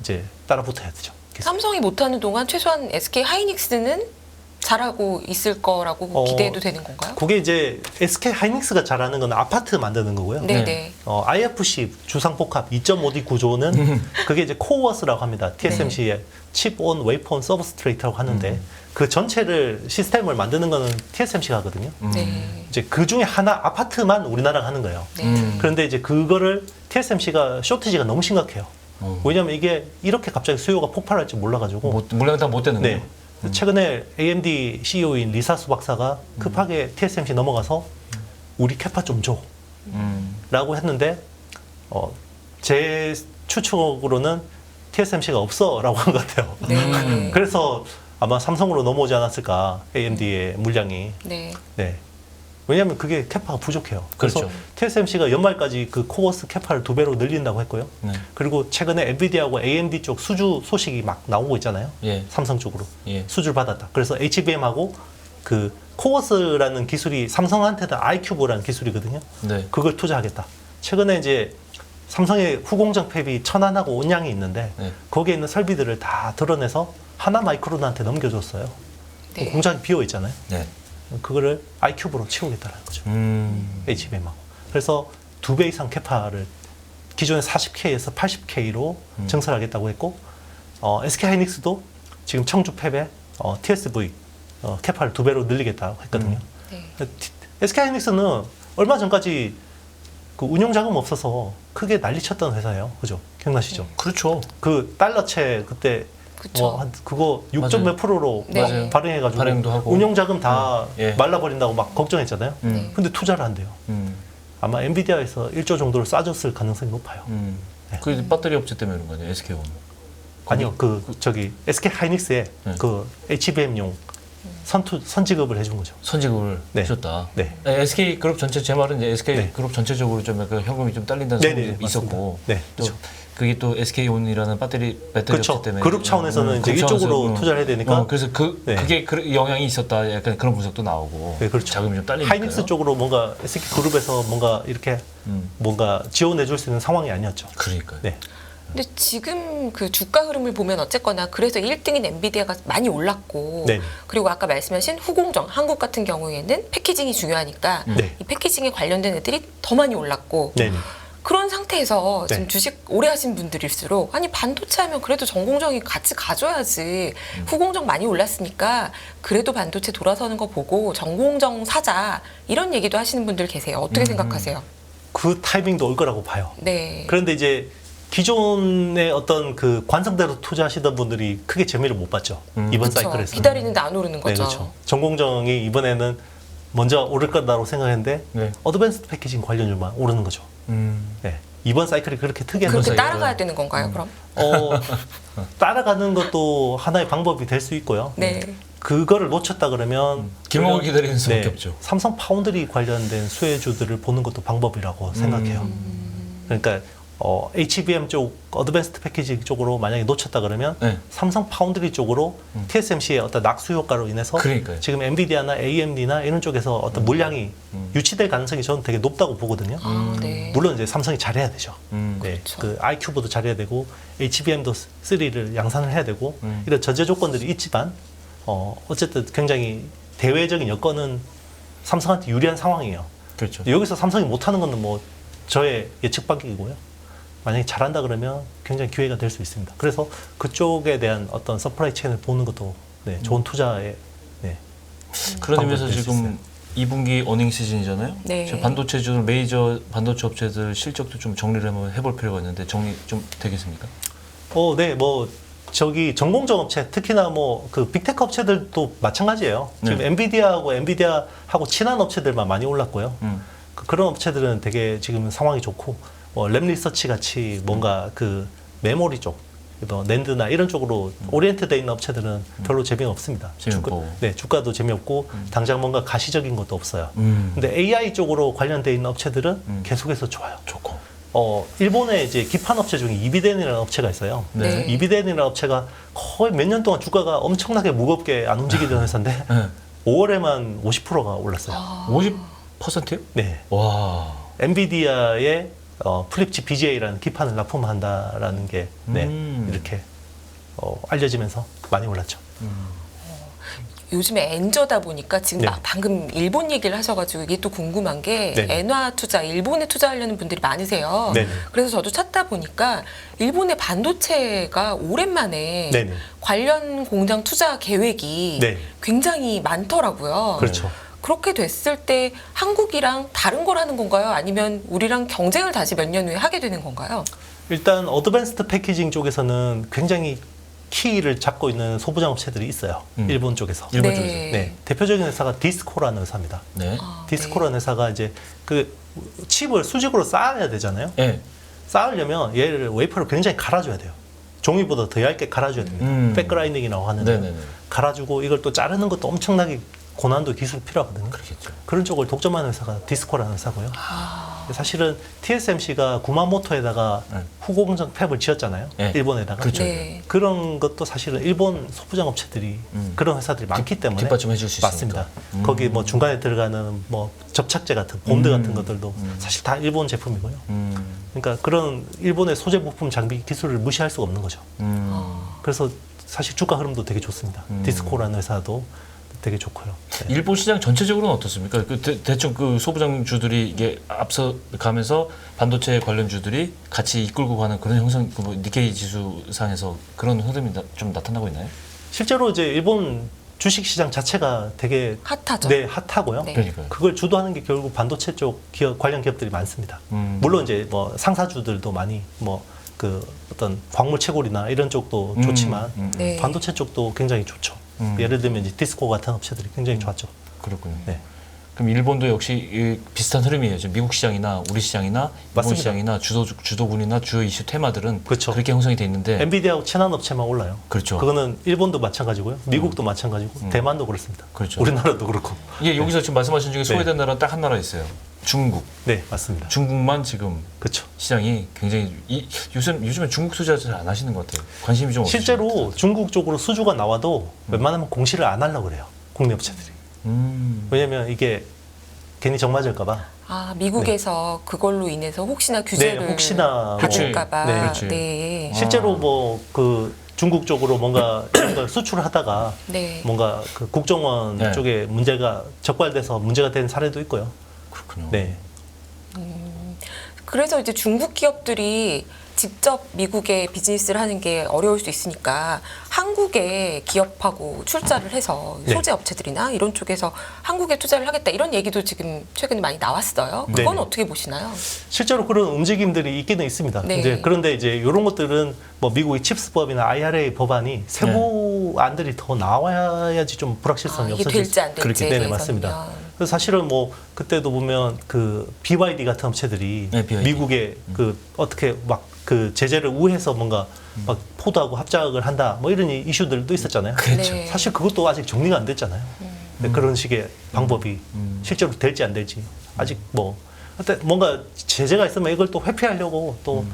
S2: 이제 따라붙어야 되죠. 기술.
S3: 삼성이 못하는 동안 최소한 SK 하이닉스는 잘하고 있을 거라고 기대해도 되는 건가요?
S2: 그게 이제 SK 하이닉스가 잘하는 건 아파트 만드는 거고요.
S3: 네네.
S2: IFC 주상복합 2.5D 구조는 그게 이제 코어스라고 합니다. TSMC의 칩 온 웨이폰 서브스트레이트라고 하는데 그 전체를 시스템을 만드는 거는 TSMC가 하거든요.
S3: 네.
S2: 이제 그 중에 하나 아파트만 우리나라가 하는 거예요.
S3: 네.
S2: 그런데 이제 그거를 TSMC가 쇼티지가 너무 심각해요. 왜냐하면 이게 이렇게 갑자기 수요가 폭발할 줄 몰라가지고.
S1: 물량 다 못 되는
S2: 네.
S1: 거예요.
S2: 최근에 AMD CEO인 리사수 박사가 급하게 TSMC 넘어가서 우리 캐파 좀 줘. 라고 했는데 제 추측으로는 TSMC가 없어 라고 한 것 같아요.
S3: 네.
S2: 그래서 아마 삼성으로 넘어오지 않았을까 AMD의 물량이.
S3: 네.
S2: 네. 왜냐하면 그게 캐파가 부족해요. 그래서
S1: 그렇죠.
S2: TSMC가 연말까지 그 코어스 캐파를 2배로 늘린다고 했고요.
S1: 네.
S2: 그리고 최근에 엔비디아하고 AMD 쪽 수주 소식이 막 나오고 있잖아요.
S1: 예.
S2: 삼성 쪽으로
S1: 예.
S2: 수주를 받았다. 그래서 HBM하고 그 코어스라는 기술이 삼성한테는 iCube라는 기술이거든요.
S1: 네.
S2: 그걸 투자하겠다. 최근에 이제 삼성의 후공정 팹이 천안하고 온양이 있는데
S1: 네.
S2: 거기에 있는 설비들을 다 드러내서 하나 마이크론한테 넘겨줬어요.
S3: 네.
S2: 공장이 비어 있잖아요.
S1: 네.
S2: 그거를 iCube로 채우겠다는 거죠. HBM하고. 그래서 2배 이상 캐파를 기존의 40K에서 80K로 증설하겠다고 했고, SK 하이닉스도 지금 청주 팹에 TSV 캐파를 2배로 늘리겠다고 했거든요.
S3: 네.
S2: SK 하이닉스는 얼마 전까지 그 운용 자금 없어서 크게 난리쳤던 회사예요. 그죠? 기억나시죠?
S1: 그렇죠.
S2: 그 달러채 그때
S3: 그쵸.
S2: 그거 6.
S1: 맞아요.
S2: 몇 프로로
S3: 네.
S1: 맞아요.
S2: 발행해가지고
S1: 발행도 하고.
S2: 운용 자금 다
S1: 예.
S2: 말라버린다고 막 걱정했잖아요.
S3: 네.
S2: 근데 투자를 안 돼요. 아마 엔비디아에서 1조 정도를 쏴줬을 가능성이 높아요. 네.
S1: 그 배터리 업체 때문에 그런 거 아니에요? SK온.
S2: 아니요, 저기 SK 하이닉스에
S1: 네.
S2: 그 HBM용 선지급을 해준 거죠.
S1: 선지급을
S2: 네.
S1: 해줬다.
S2: 네.
S1: SK 그룹 전체 제 말은 이제 SK
S2: 네.
S1: 그룹 전체적으로 좀 약간 현금이 좀 딸린다는
S2: 네네,
S1: 소문이
S2: 맞습니다.
S1: 있었고,
S2: 네,
S1: 또
S2: 그렇죠.
S1: 그게 또 SK온이라는 배터리
S2: 그렇죠.
S1: 업체 때문에
S2: 그룹 차원에서는 이제
S1: 그룹
S2: 이쪽으로
S1: 차원에서,
S2: 투자를 해야 되니까.
S1: 그래서
S2: 네.
S1: 그게 영향이 있었다. 약간 그런 분석도 나오고,
S2: 네, 그렇죠.
S1: 자금이 좀 딸리니까.
S2: 하이닉스 쪽으로 뭔가 SK 그룹에서 뭔가 이렇게 뭔가 지원해줄 수 있는 상황이 아니었죠.
S1: 그러니까.
S2: 네.
S3: 근데 지금 그 주가 흐름을 보면 어쨌거나 그래서 1등인 엔비디아가 많이 올랐고
S2: 네.
S3: 그리고 아까 말씀하신 후공정 한국 같은 경우에는 패키징이 중요하니까
S2: 네.
S3: 이 패키징에 관련된 애들이 더 많이 올랐고
S2: 네.
S3: 그런 상태에서
S2: 네.
S3: 지금 주식 오래 하신 분들일수록 아니 반도체 하면 그래도 전공정이 같이 가져야지 후공정 많이 올랐으니까 그래도 반도체 돌아서는 거 보고 전공정 사자 이런 얘기도 하시는 분들 계세요. 어떻게 생각하세요?
S2: 그 타이밍도 올 거라고 봐요.
S3: 네.
S2: 그런데 이제 기존의 어떤 그 관성대로 투자하시던 분들이 크게 재미를 못 봤죠. 이번
S3: 그쵸.
S2: 사이클에서.
S3: 기다리는데 안 오르는
S2: 네,
S3: 거죠.
S2: 그렇죠. 전공정이 이번에는 먼저 오를 거라고 생각했는데
S1: 네.
S2: 어드밴스드 패키징 관련주만 오르는 거죠. 네. 이번 사이클이 그렇게 특이한
S3: 그렇게
S2: 거예요.
S3: 따라가야 되는 건가요, 그럼?
S2: 따라가는 것도 하나의 방법이 될 수 있고요.
S3: 네.
S2: 그거를 놓쳤다 그러면
S1: 길목을 기다리는 수밖에
S2: 네,
S1: 없죠.
S2: 삼성 파운드리 관련된 수혜주들을 보는 것도 방법이라고 생각해요. 그러니까 HBM 쪽 어드밴스드 패키징 쪽으로 만약에 놓쳤다 그러면
S1: 네.
S2: 삼성 파운드리 쪽으로 TSMC의 어떤 낙수 효과로 인해서
S1: 그러니까요.
S2: 지금 엔비디아나 AMD나 이런 쪽에서 어떤 물량이 유치될 가능성이 저는 되게 높다고 보거든요.
S3: 네.
S2: 물론 이제 삼성이 잘해야 되죠. 네,
S3: 그렇죠.
S2: 그 iQ보도 잘해야 되고 HBM도 3를 양산을 해야 되고 이런 전제 조건들이 있지만 어쨌든 굉장히 대외적인 여건은 삼성한테 유리한 상황이에요.
S1: 그렇죠.
S2: 여기서 삼성이 못하는 건 뭐 저의 예측 밖이고요. 만약에 잘한다 그러면 굉장히 기회가 될 수 있습니다. 그래서 그쪽에 대한 어떤 서프라이 체인을 보는 것도 네, 좋은 투자에 네,
S1: 그런 의미에서
S2: 방법이 될수
S1: 지금 2분기 어닝 시즌이잖아요.
S3: 네.
S1: 지금 반도체주 메이저 반도체 업체들 실적도 좀 정리를 한번 해볼 필요가 있는데 정리 좀 되겠습니까?
S2: 네, 뭐 저기 전공정 업체 특히나 뭐 그 빅테크 업체들도 마찬가지예요. 지금
S1: 네.
S2: 엔비디아하고 친한 업체들만 많이 올랐고요. 그런 업체들은 되게 지금 상황이 좋고 랩리서치 같이 뭔가 그 메모리 쪽, 뭐 낸드나 이런 쪽으로 오리엔트돼 있는 업체들은 별로 재미가 없습니다.
S1: 재미없고.
S2: 주가도 재미없고 당장 뭔가 가시적인 것도 없어요.
S1: 음.
S2: 근데 AI 쪽으로 관련돼 있는 업체들은 계속해서 좋아요.
S1: 좋고.
S2: 일본의 이제 기판 업체 중에 이비덴이라는 업체가 있어요.
S3: 네.
S2: 이비덴이라는 업체가 거의 몇 년 동안 주가가 엄청나게 무겁게 안 움직이던 회사인데
S1: 네.
S2: 5월에만 50%가 올랐어요.
S1: 50%요?
S2: 네.
S1: 와.
S2: 엔비디아의 플립칩 BGA라는 기판을 납품한다라는 게 네, 이렇게 알려지면서 많이 올랐죠.
S3: 요즘에 엔저다 보니까 지금
S2: 네.
S3: 방금 일본 얘기를 하셔가지고 이게 또 궁금한 게
S2: 네.
S3: 엔화 투자, 일본에 투자하려는 분들이 많으세요.
S2: 네.
S3: 그래서 저도 찾다 보니까 일본의 반도체가 오랜만에
S2: 네.
S3: 관련 공장 투자 계획이
S2: 네.
S3: 굉장히 많더라고요.
S2: 그렇죠.
S3: 그렇게 됐을 때 한국이랑 다른 걸 하는 건가요? 아니면 우리랑 경쟁을 다시 몇 년 후에 하게 되는 건가요?
S2: 일단 어드밴스드 패키징 쪽에서는 굉장히 키를 잡고 있는 소부장 업체들이 있어요. 일본 쪽에서.
S1: 일본
S3: 네.
S1: 쪽에서.
S2: 네, 대표적인 회사가 디스코라는 회사입니다.
S1: 네.
S2: 디스코라는 회사가 이제 그 칩을 수직으로 쌓아야 되잖아요.
S1: 네.
S2: 쌓으려면 얘를 웨이퍼를 굉장히 갈아줘야 돼요. 종이보다 더 얇게 갈아줘야 됩니다. 백그라인딩이라고 하는데
S1: 네네네.
S2: 갈아주고 이걸 또 자르는 것도 엄청나게 고난도 기술이 필요하거든요.
S1: 그렇겠죠.
S2: 그런 쪽을 독점하는 회사가 디스코라는 회사고요. 사실은 TSMC가 구마모토에다가
S1: 네.
S2: 후공정 팹을 지었잖아요.
S1: 네.
S2: 일본에다가.
S1: 그렇죠.
S3: 네.
S2: 그런 것도 사실은 일본 소부장 업체들이 그런 회사들이 많기 때문에
S1: 뒷받침 해줄 수
S2: 맞습니다.
S1: 있으니까.
S2: 거기 뭐 중간에 들어가는 뭐 접착제 같은 본드 같은 것들도 사실 다 일본 제품이고요. 그러니까 그런 일본의 소재 부품 장비 기술을 무시할 수가 없는 거죠. 그래서 사실 주가 흐름도 되게 좋습니다. 디스코라는 회사도 되게 좋고요. 네.
S1: 일본 시장 전체적으로는 어떻습니까? 대충 그 소부장주들이 이게 앞서 가면서 반도체 관련주들이 같이 이끌고 가는 그런 형상, 뭐 니케이 지수상에서 그런 흐름이 좀 나타나고 있나요?
S2: 실제로 이제 일본 주식 시장 자체가 되게
S3: 핫하죠.
S2: 네, 핫하고요.
S3: 네.
S1: 그러니까요.
S2: 그걸 주도하는 게 결국 반도체 쪽 기업 관련 기업들이 많습니다. 물론 이제 뭐 상사주들도 많이 뭐 그 어떤 광물 채굴이나 이런 쪽도 좋지만
S3: 네.
S2: 반도체 쪽도 굉장히 좋죠. 예를 들면 이제 디스코 같은 업체들이 굉장히 좋았죠.
S1: 그렇군요.
S2: 네.
S1: 그럼 일본도 역시 이 비슷한 흐름이에요. 지금 미국 시장이나 우리 시장이나 일본
S2: 맞습니다.
S1: 시장이나 주도군이나 주요 이슈 테마들은
S2: 그렇죠.
S1: 그렇게 형성이 돼 있는데
S2: 엔비디아하고 친한 업체만 올라요.
S1: 그렇죠.
S2: 그거는 일본도 마찬가지고요. 미국도 마찬가지고 대만도 그렇습니다.
S1: 그렇죠.
S2: 우리나라도 그렇고.
S1: 이게 여기서 지금 말씀하신 중에
S2: 네.
S1: 소외된 나라는 딱 한 나라 있어요. 중국.
S2: 네, 맞습니다.
S1: 중국만 지금
S2: 그렇죠.
S1: 시장이 굉장히 요즘에 중국 투자 잘 안 하시는 것 같아요. 관심이 좀 없으신 것
S2: 실제로
S1: 같아요.
S2: 중국 쪽으로 수주가 나와도 웬만하면 공시를 안 하려고 그래요. 국내 업체들이. 왜냐면 이게 괜히 정맞을까봐.
S3: 아, 미국에서 그걸로 인해서 혹시나 규제를
S2: 네, 혹시나
S3: 받을까봐.
S2: 네.
S1: 그렇지.
S3: 네.
S2: 실제로 뭐 그 중국 쪽으로 뭔가 이런 걸 수출하다가
S3: 네.
S2: 뭔가 그 국정원
S1: 네.
S2: 쪽에 문제가 적발돼서 문제가 된 사례도 있고요.
S1: 그렇군요.
S2: 네.
S3: 그래서 이제 중국 기업들이 직접 미국에 비즈니스를 하는 게 어려울 수 있으니까 한국에 기업하고 출자를 해서
S2: 네.
S3: 소재 업체들이나 이런 쪽에서 한국에 투자를 하겠다 이런 얘기도 지금 최근에 많이 나왔어요. 그건
S2: 네네.
S3: 어떻게 보시나요?
S2: 실제로 그런 움직임들이 있기는 있습니다.
S3: 네.
S2: 이제 그런데 이제 이런 것들은 뭐 미국의 칩스법이나 IRA 법안이 세부안들이 더 나와야지 좀 불확실성이
S3: 이게
S2: 없어질
S3: 될지 안 될지에
S2: 그렇게
S3: 대해서는요.
S2: 맞습니다. 그래서 사실은 뭐 그때도 보면 그 BYD 같은 업체들이
S1: 네, BYD.
S2: 미국에 그 어떻게 막 그 제재를 우회해서 뭔가 막 포드하고 합작을 한다 뭐 이런 이슈들도 있었잖아요.
S1: 그렇죠.
S3: 네.
S2: 사실 그것도 아직 정리가 안 됐잖아요. 네, 그런 식의 방법이 실제로 될지 안 될지 아직 뭐 하여튼 뭔가 제재가 있으면 이걸 또 회피하려고 또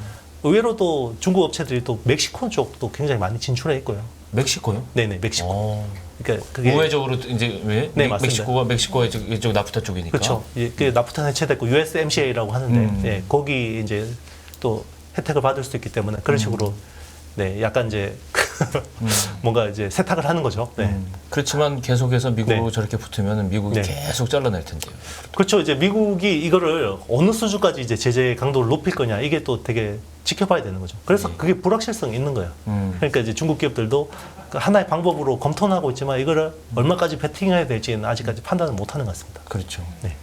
S2: 의외로도 중국 업체들이 또 멕시코 쪽도 굉장히 많이 진출해 있고요.
S1: 멕시코요?
S2: 네네, 멕시코.
S1: 어.
S2: 그러니까 그게
S1: 우회적으로 이제 왜?
S2: 네, 맞습니다.
S1: 멕시코가 이쪽 나프타 쪽이니까.
S2: 그렇죠. 그 나프타 해체됐고 USMCA라고 하는데 예, 거기 이제 또 혜택을 받을 수 있기 때문에 그런 식으로 네, 약간 이제 뭔가 이제 세탁을 하는 거죠. 네.
S1: 그렇지만 계속해서 미국으로
S2: 네.
S1: 저렇게 붙으면 미국이
S2: 네.
S1: 계속 잘라낼 텐데요.
S2: 그렇죠. 이제 미국이 이거를 어느 수준까지 이제 제재 강도를 높일 거냐 이게 또 되게 지켜봐야 되는 거죠. 그래서
S1: 네.
S2: 그게 불확실성이 있는 거예요. 그러니까 이제 중국 기업들도 그 하나의 방법으로 검토는 하고 있지만 이거를 얼마까지 베팅해야 될지는 아직까지 판단을 못 하는 것 같습니다.
S1: 그렇죠.
S2: 네.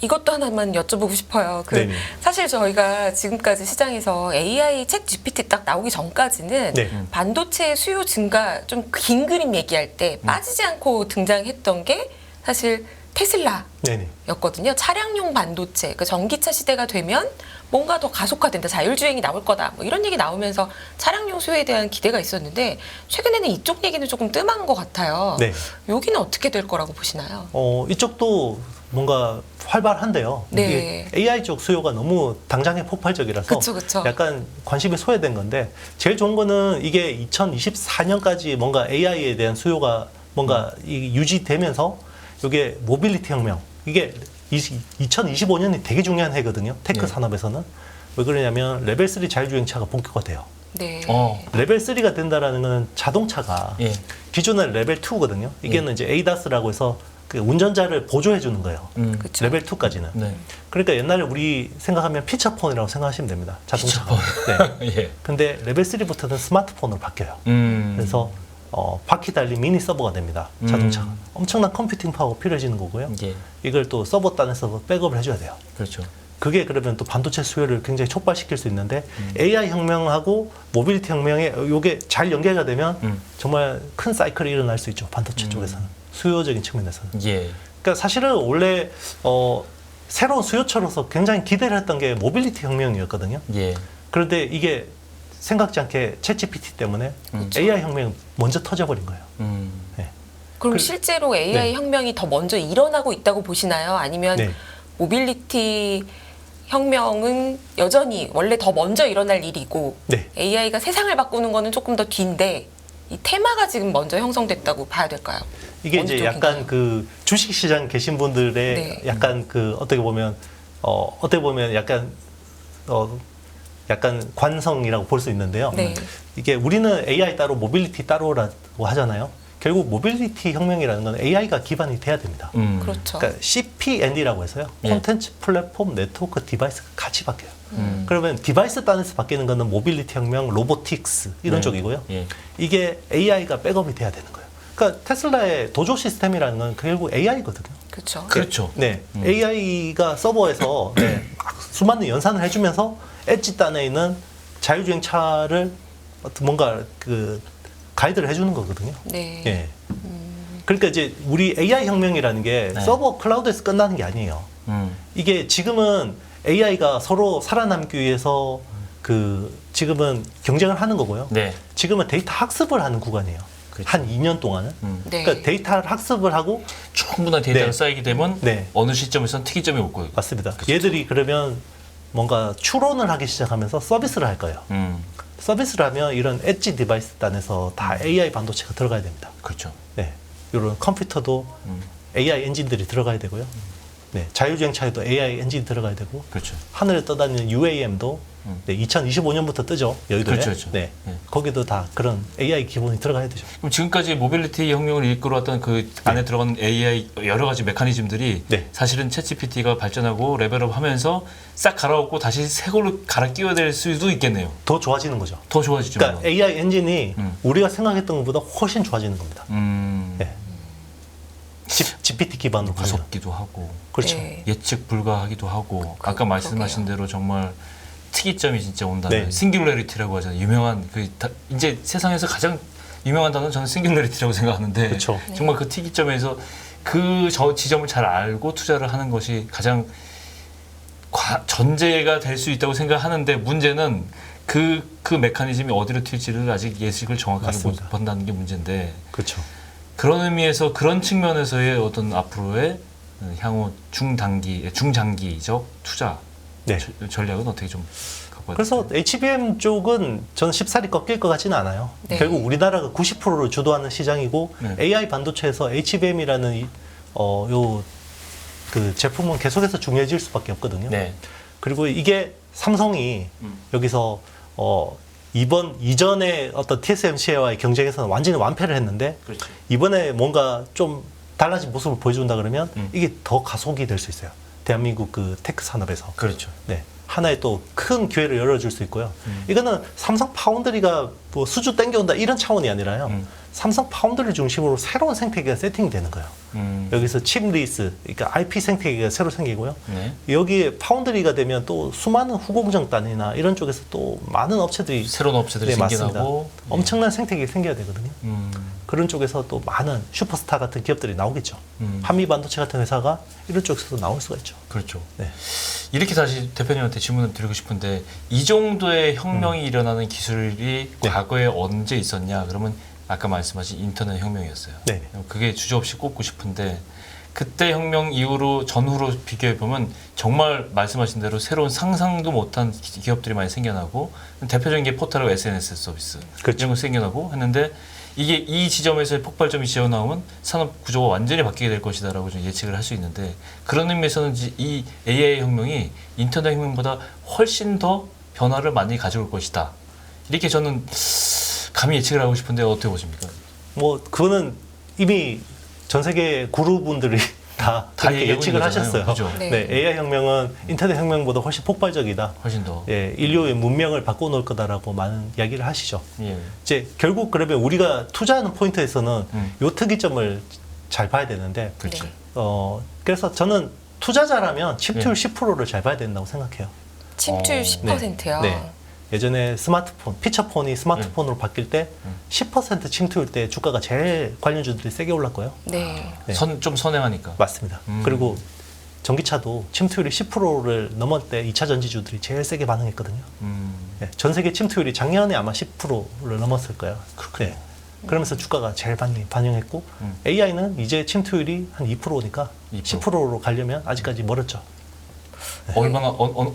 S3: 이것도 하나만 여쭤보고 싶어요.
S2: 네네.
S3: 사실 저희가 지금까지 시장에서 AI 챗 GPT 딱 나오기 전까지는
S2: 네.
S3: 반도체 수요 증가 좀 긴 그림 얘기할 때 빠지지 않고 등장했던 게 사실 테슬라.
S2: 네네.
S3: 였거든요. 차량용 반도체, 그 전기차 시대가 되면 뭔가 더 가속화된다, 자율주행이 나올 거다, 뭐 이런 얘기 나오면서 차량용 수요에 대한 기대가 있었는데 최근에는 이쪽 얘기는 조금 뜸한 것 같아요.
S2: 네.
S3: 여기는 어떻게 될 거라고 보시나요?
S2: 이쪽도 뭔가 활발한데요.
S3: 네.
S2: 이게 AI 쪽 수요가 너무 당장에 폭발적이라서
S3: 그쵸.
S2: 약간 관심이 소외된 건데 제일 좋은 거는 이게 2024년까지 뭔가 AI에 대한 수요가 뭔가 유지되면서 이게 모빌리티 혁명 이게 2025년이 되게 중요한 해거든요. 테크
S1: 네.
S2: 산업에서는 왜 그러냐면 레벨 3 자율주행차가 본격화돼요.
S3: 네.
S2: 레벨 3가 된다라는 건 자동차가
S1: 예.
S2: 기존의 레벨 2거든요. 이게는 이제 ADAS라고 해서 그 운전자를 보조해 주는 거예요.
S3: 그쵸.
S2: 레벨 2까지는.
S1: 네.
S2: 그러니까 옛날에 우리 생각하면 피처폰이라고 생각하시면 됩니다. 자동차가. 네.
S1: 예.
S2: 근데 레벨 3부터는 스마트폰으로 바뀌어요. 그래서 바퀴 달린 미니 서버가 됩니다. 자동차가. 엄청난 컴퓨팅 파워가 필요해지는 거고요.
S1: 예.
S2: 이걸 또 서버 단에서 백업을 해줘야 돼요.
S1: 그렇죠.
S2: 그게 그러면 또 반도체 수요를 굉장히 촉발시킬 수 있는데 AI 혁명하고 모빌리티 혁명에 이게 잘 연계가 되면 정말 큰 사이클이 일어날 수 있죠. 반도체 쪽에서는. 수요적인 측면에서는.
S1: 예.
S2: 그러니까 사실은 원래 새로운 수요처로서 굉장히 기대를 했던 게 모빌리티 혁명이었거든요.
S1: 예.
S2: 그런데 이게 생각지 않게 챗GPT 때문에 AI 혁명이 먼저 터져버린 거예요. 네.
S3: 그럼
S2: 그-
S3: 실제로 AI
S2: 네.
S3: 혁명이 더 먼저 일어나고 있다고 보시나요? 아니면
S2: 네.
S3: 모빌리티 혁명은 여전히 원래 더 먼저 일어날 일이고
S2: 네.
S3: AI가 세상을 바꾸는 거는 조금 더 뒤인데 이 테마가 지금 먼저 형성됐다고 봐야 될까요?
S2: 이게
S3: 어느
S2: 이제
S3: 쪽인가요?
S2: 약간 그 주식시장 계신 분들의
S3: 네.
S2: 약간 그 어떻게 보면 약간 관성이라고 볼 수 있는데요.
S3: 네.
S2: 이게 우리는 AI 따로 모빌리티 따로라고 하잖아요. 결국 모빌리티 혁명이라는 건 AI가 기반이 돼야 됩니다.
S3: 그렇죠.
S2: 그러니까 CPND라고 해서요.
S1: 예.
S2: 콘텐츠, 플랫폼, 네트워크, 디바이스가 같이 바뀌어요. 그러면 디바이스 단에서 바뀌는 거는 모빌리티 혁명, 로보틱스 이런
S1: 네.
S2: 쪽이고요.
S1: 예.
S2: 이게 AI가 백업이 돼야 되는 거예요. 그러니까 테슬라의 도조 시스템이라는 건 결국 AI거든요.
S3: 그렇죠.
S1: 그렇죠.
S2: 네, AI가 서버에서 네, 막 수많은 연산을 해주면서 엣지 단에 있는 자율주행 차를 뭔가 그 가이드를 해주는 거거든요.
S3: 네.
S2: 예. 그러니까 이제 우리 AI 혁명이라는 게
S1: 네.
S2: 서버 클라우드에서 끝나는 게 아니에요. 이게 지금은 AI가 서로 살아남기 위해서 그 지금은 경쟁을 하는 거고요.
S1: 네.
S2: 지금은 데이터 학습을 하는 구간이에요.
S1: 그렇죠.
S2: 한 2년 동안은.
S3: 네.
S2: 그러니까 데이터를 학습을 하고
S1: 충분한 데이터가
S2: 네.
S1: 쌓이게 되면
S2: 네.
S1: 어느 시점에서는 특이점이 올 거예요.
S2: 맞습니다. 얘들이 그러면 뭔가 추론을 하기 시작하면서 서비스를 할 거예요. 서비스를 하면 이런 엣지 디바이스 단에서 다 AI 반도체가 들어가야 됩니다.
S1: 그렇죠.
S2: 네, 이런 컴퓨터도 AI 엔진들이 들어가야 되고요. 네, 자율주행차에도 AI 엔진이 들어가야 되고
S1: 그렇죠.
S2: 하늘에 떠다니는 UAM도 네, 2025년부터 뜨죠. 여의도에.
S1: 그렇죠, 그렇죠.
S2: 네,
S1: 네.
S2: 거기도 다 그런 AI 기본이 들어가야 되죠.
S1: 그럼 지금까지 모빌리티 혁명을 이끌어왔던 그 안에 들어가는 AI 여러 가지 메커니즘들이
S2: 네.
S1: 사실은 챗GPT가 발전하고 레벨업하면서 싹 갈아엎고 다시 새 걸로 갈아 끼워야 될 수도 있겠네요.
S2: 더 좋아지는 거죠.
S1: 더 좋아지죠.
S2: 그러니까 AI 엔진이
S1: 음.
S2: 우리가 생각했던 것보다 훨씬 좋아지는 겁니다.
S1: 네.
S2: 네. GPT 기반으로 가면.
S1: 무섭기도 하고
S2: 그렇죠.
S3: 네.
S1: 예측 불가하기도 하고 아까 말씀하신 대로 정말 특이점이 진짜 온다는
S2: 네.
S1: 싱귤러리티라고 하잖아요. 유명한 이제 세상에서 가장 유명한 단어는 저는 싱귤러리티라고 생각하는데
S2: 그렇죠.
S1: 정말 그 특이점에서 지점을 잘 알고 투자를 하는 것이 가장 전제가 될 수 있다고 생각하는데 문제는 그 메커니즘이 어디로 튈지를 아직 예측을 정확하게
S2: 맞습니다.
S1: 못 한다는 게 문제인데
S2: 그렇죠.
S1: 그런 의미에서 그런 측면에서의 어떤 앞으로의 향후 중장기적 투자
S2: 네.
S1: 전략은 어떻게 좀 갖고
S2: 그래서 HBM 쪽은 저는 쉽사리 꺾일 것 같지는 않아요.
S3: 네.
S2: 결국 우리나라가 90%를 주도하는 시장이고
S1: 네.
S2: AI 반도체에서 HBM이라는 그 제품은 계속해서 중요해질 수밖에 없거든요.
S1: 네.
S2: 그리고 이게 삼성이 여기서 이전에 어떤 TSMC와의 경쟁에서는 완전히 완패를 했는데
S1: 그렇죠.
S2: 이번에 뭔가 좀 달라진 모습을 보여준다 그러면 이게 더 가속이 될 수 있어요. 대한민국 그 테크 산업에서.
S1: 그렇죠.
S2: 네. 하나의 또 큰 기회를 열어줄 수 있고요. 이거는 삼성 파운드리가 뭐 수주 땡겨온다 이런 차원이 아니라요. 삼성 파운드리 중심으로 새로운 생태계가 세팅되는 거예요. 여기서 칩 리스, 그러니까 IP 생태계가 새로 생기고요.
S1: 네.
S2: 여기에 파운드리가 되면 또 수많은 후공정단이나 이런 쪽에서 또 많은 업체들이
S1: 새로운 업체들이
S2: 맞습니다.
S1: 생겨나고
S2: 엄청난 생태계가 생겨야 되거든요. 그런 쪽에서 또 많은 슈퍼스타 같은 기업들이 나오겠죠. 한미 반도체 같은 회사가 이런 쪽에서도 나올 수가 있죠.
S1: 그렇죠.
S2: 네.
S1: 이렇게 다시 대표님한테 질문을 드리고 싶은데 이 정도의 혁명이 일어나는 기술이
S2: 네.
S1: 과거에 언제 있었냐? 그러면 아까 말씀하신 인터넷 혁명이었어요.
S2: 네.
S1: 그게 주저없이 꼽고 싶은데 그때 혁명 이후로 전후로 비교해 보면 정말 말씀하신 대로 새로운 상상도 못한 기업들이 많이 생겨나고 대표적인 게 포털하고 SNS 서비스
S2: 그렇죠.
S1: 이런 거 생겨나고 했는데 이게 이 지점에서 폭발점이 지어나오면 산업 구조가 완전히 바뀌게 될 것이다라고 좀 예측을 할 수 있는데 그런 의미에서는 이 AI 혁명이 인터넷 혁명보다 훨씬 더 변화를 많이 가져올 것이다. 이렇게 저는 감히 예측을 하고 싶은데 어떻게 보십니까?
S2: 뭐 그거는 이미 전 세계 구루분들이 다 그렇게
S1: 얘기하고
S2: 예측을
S1: 있는 거잖아요.
S2: 하셨어요.
S1: 그죠?
S3: 네.
S2: 네, AI 혁명은 인터넷 혁명보다 훨씬 폭발적이다.
S1: 훨씬 더.
S2: 예, 인류의 문명을 바꿔놓을 거다라고 많은 이야기를 하시죠.
S1: 예.
S2: 이제 결국 그러면 우리가 투자하는 포인트에서는 요 특이점을 잘 봐야 되는데,
S1: 그렇죠.
S3: 네.
S2: 그래서 저는 투자자라면 칩툴
S1: 예.
S2: 10%를 잘 봐야 된다고 생각해요.
S3: 침투율 10%요.
S2: 네. 예전에 스마트폰, 피처폰이 스마트폰으로 바뀔 때 10% 침투일 때 주가가 제일 관련주들이 세게 올랐고요.
S3: 네.
S2: 네.
S1: 좀 선행하니까.
S2: 맞습니다. 그리고 전기차도 침투율이 10%를 넘을 때 2차 전지주들이 제일 세게 반응했거든요. 네. 전 세계 침투율이 작년에 아마 10%를 넘었을 거예요. 네. 그러면서 주가가 제일 반영했고 AI는 이제 침투율이 한 2%니까
S1: 2%.
S2: 10%로 가려면 아직까지 멀었죠.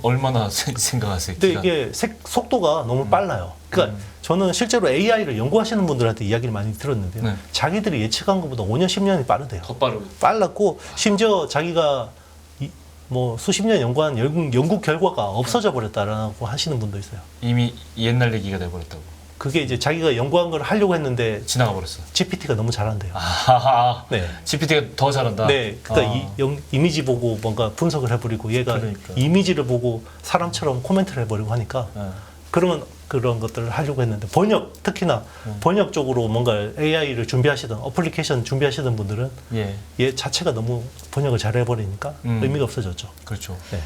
S1: 얼마나 생각하세요?
S2: 근데
S1: 기간?
S2: 이게 속도가 너무 빨라요. 그러니까 저는 실제로 AI를 연구하시는 분들한테 이야기를 많이 들었는데요.
S1: 네.
S2: 자기들이 예측한 것보다 5년, 10년이 빠르대요.
S1: 더 빠르고.
S2: 빨랐고 심지어 자기가 뭐 수십 년 연구한 연구 결과가 없어져 버렸다라고 하시는 분도 있어요.
S1: 이미 옛날 얘기가 돼버렸다고.
S2: 그게 이제 자기가 연구한 걸 하려고 했는데
S1: 지나가 버렸어.
S2: GPT가 너무 잘한대요.
S1: 아하하.
S2: 네.
S1: GPT가 더 잘한다.
S2: 네, 그러니까 이미지 보고 뭔가 분석을 해버리고 얘가
S1: 그러니까.
S2: 이미지를 보고 사람처럼 코멘트를 해버리고 하니까
S1: 네.
S2: 그러면 그런 것들을 하려고 했는데 특히나 번역 쪽으로 뭔가 AI를 준비하시던 어플리케이션 준비하시던 분들은
S1: 예.
S2: 얘 자체가 너무 번역을 잘 해버리니까 의미가 없어졌죠.
S1: 그렇죠.
S2: 네.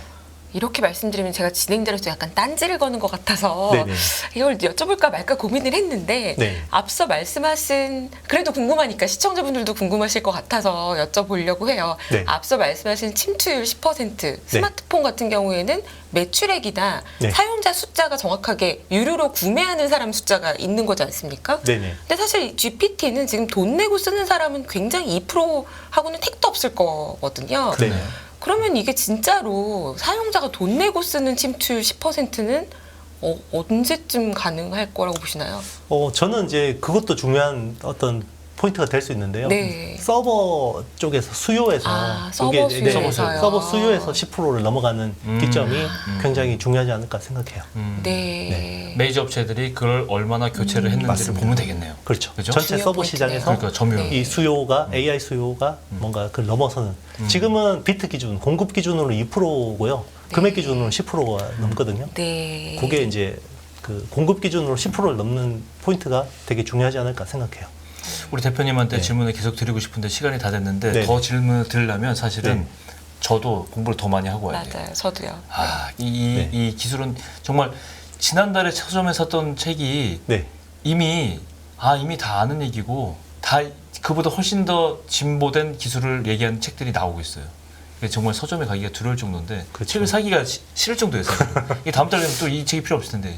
S3: 이렇게 말씀드리면 제가 진행자로서 약간 딴지를 거는 것 같아서
S2: 네네.
S3: 이걸 여쭤볼까 말까 고민을 했는데
S2: 네.
S3: 앞서 말씀하신 그래도 궁금하니까 시청자분들도 궁금하실 것 같아서 여쭤보려고 해요.
S2: 네.
S3: 앞서 말씀하신 침투율 10% 스마트폰 같은 경우에는 매출액이나
S2: 네.
S3: 사용자 숫자가 정확하게 유료로 구매하는 사람 숫자가 있는 거지 않습니까?
S2: 네네.
S3: 근데 사실 GPT는 지금 돈 내고 쓰는 사람은 굉장히 2%하고는 택도 없을 거거든요.
S2: 네네.
S3: 그러면 이게 진짜로 사용자가 돈 내고 쓰는 침투율 10%는 언제쯤 가능할 거라고 보시나요?
S2: 저는 이제 그것도 중요한 어떤 포인트가 될 수 있는데요.
S3: 네.
S2: 서버 쪽에서 수요에서
S3: 서버
S2: 이게
S3: 수요에서요.
S2: 서버 수요에서 10%를 넘어가는 기점이 굉장히 중요하지 않을까 생각해요.
S3: 네.
S1: 메이저 업체들이 그걸 얼마나 교체를 했는지를
S2: 맞습니다.
S1: 보면 되겠네요.
S2: 그렇죠.
S1: 그죠?
S2: 전체
S3: 중요
S2: 서버
S3: 포인트네요.
S2: 시장에서
S1: 그러니까 점유율.
S3: 네.
S2: 이 수요가 AI 수요가 뭔가 그걸 넘어서는 지금은 비트 기준, 공급 기준으로 2%고요. 금액 기준으로 10%가 넘거든요.
S3: 네.
S2: 그게 이제 그 공급 기준으로 10%를 넘는 포인트가 되게 중요하지 않을까 생각해요.
S1: 우리 대표님한테
S2: 네.
S1: 질문을 계속 드리고 싶은데 시간이 다 됐는데
S2: 네.
S1: 더 질문을 드리려면 사실은
S2: 네.
S1: 저도 공부를 더 많이 하고 와야 돼요.
S3: 맞아요. 저도요.
S1: 이 기술은 정말 지난달에 서점에 샀던 책이
S2: 네.
S1: 이미 다 아는 얘기고 다 그보다 훨씬 더 진보된 기술을 얘기하는 책들이 나오고 있어요. 그게 정말 서점에 가기가 두려울 정도인데
S2: 그렇죠.
S1: 책을 사기가 싫을 정도예요. 이게 다음 달에 또 이 책이 필요 없을 텐데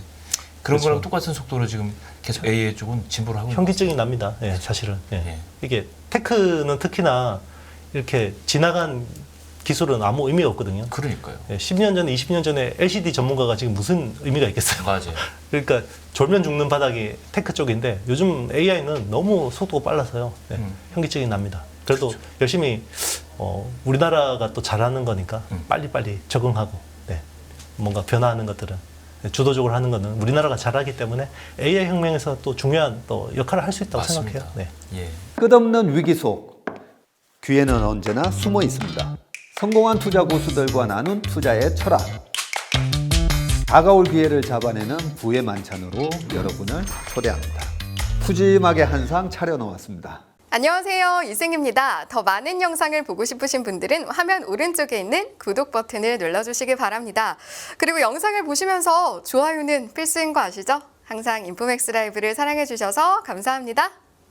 S1: 그런
S2: 그렇죠.
S1: 거랑 똑같은 속도로 지금 계속 AI 쪽은 진보를 하고 있는
S2: 현기증이 납니다. 예, 사실은. 예.
S1: 예.
S2: 이게 테크는 특히나 이렇게 지나간 기술은 아무 의미가 없거든요.
S1: 그러니까요.
S2: 10년 전에 20년 전에 LCD 전문가가 지금 무슨 의미가 있겠어요.
S1: 맞아요.
S2: 그러니까 졸면 죽는 바닥이 테크 쪽인데 요즘 AI는 너무 속도가 빨라서요. 현기증이 납니다. 그래도
S1: 그렇죠.
S2: 열심히 우리나라가 또 잘하는 거니까 빨리빨리 적응하고 뭔가 변화하는 것들은 주도적으로 하는 거는 우리나라가 잘하기 때문에 AI 혁명에서 또 중요한 또 역할을 할 수 있다고
S1: 맞습니다.
S2: 생각해요.
S1: 예.
S4: 끝없는 위기 속 기회는 언제나 숨어 있습니다. 성공한 투자 고수들과 나눈 투자의 철학. 다가올 기회를 잡아내는 부의 만찬으로 여러분을 초대합니다. 푸짐하게 한 상 차려놓았습니다.
S5: 안녕하세요, 이승입니다. 더 많은 영상을 보고 싶으신 분들은 화면 오른쪽에 있는 구독 버튼을 눌러주시기 바랍니다. 그리고 영상을 보시면서 좋아요는 필수인 거 아시죠? 항상 인포맥스 라이브를 사랑해주셔서 감사합니다.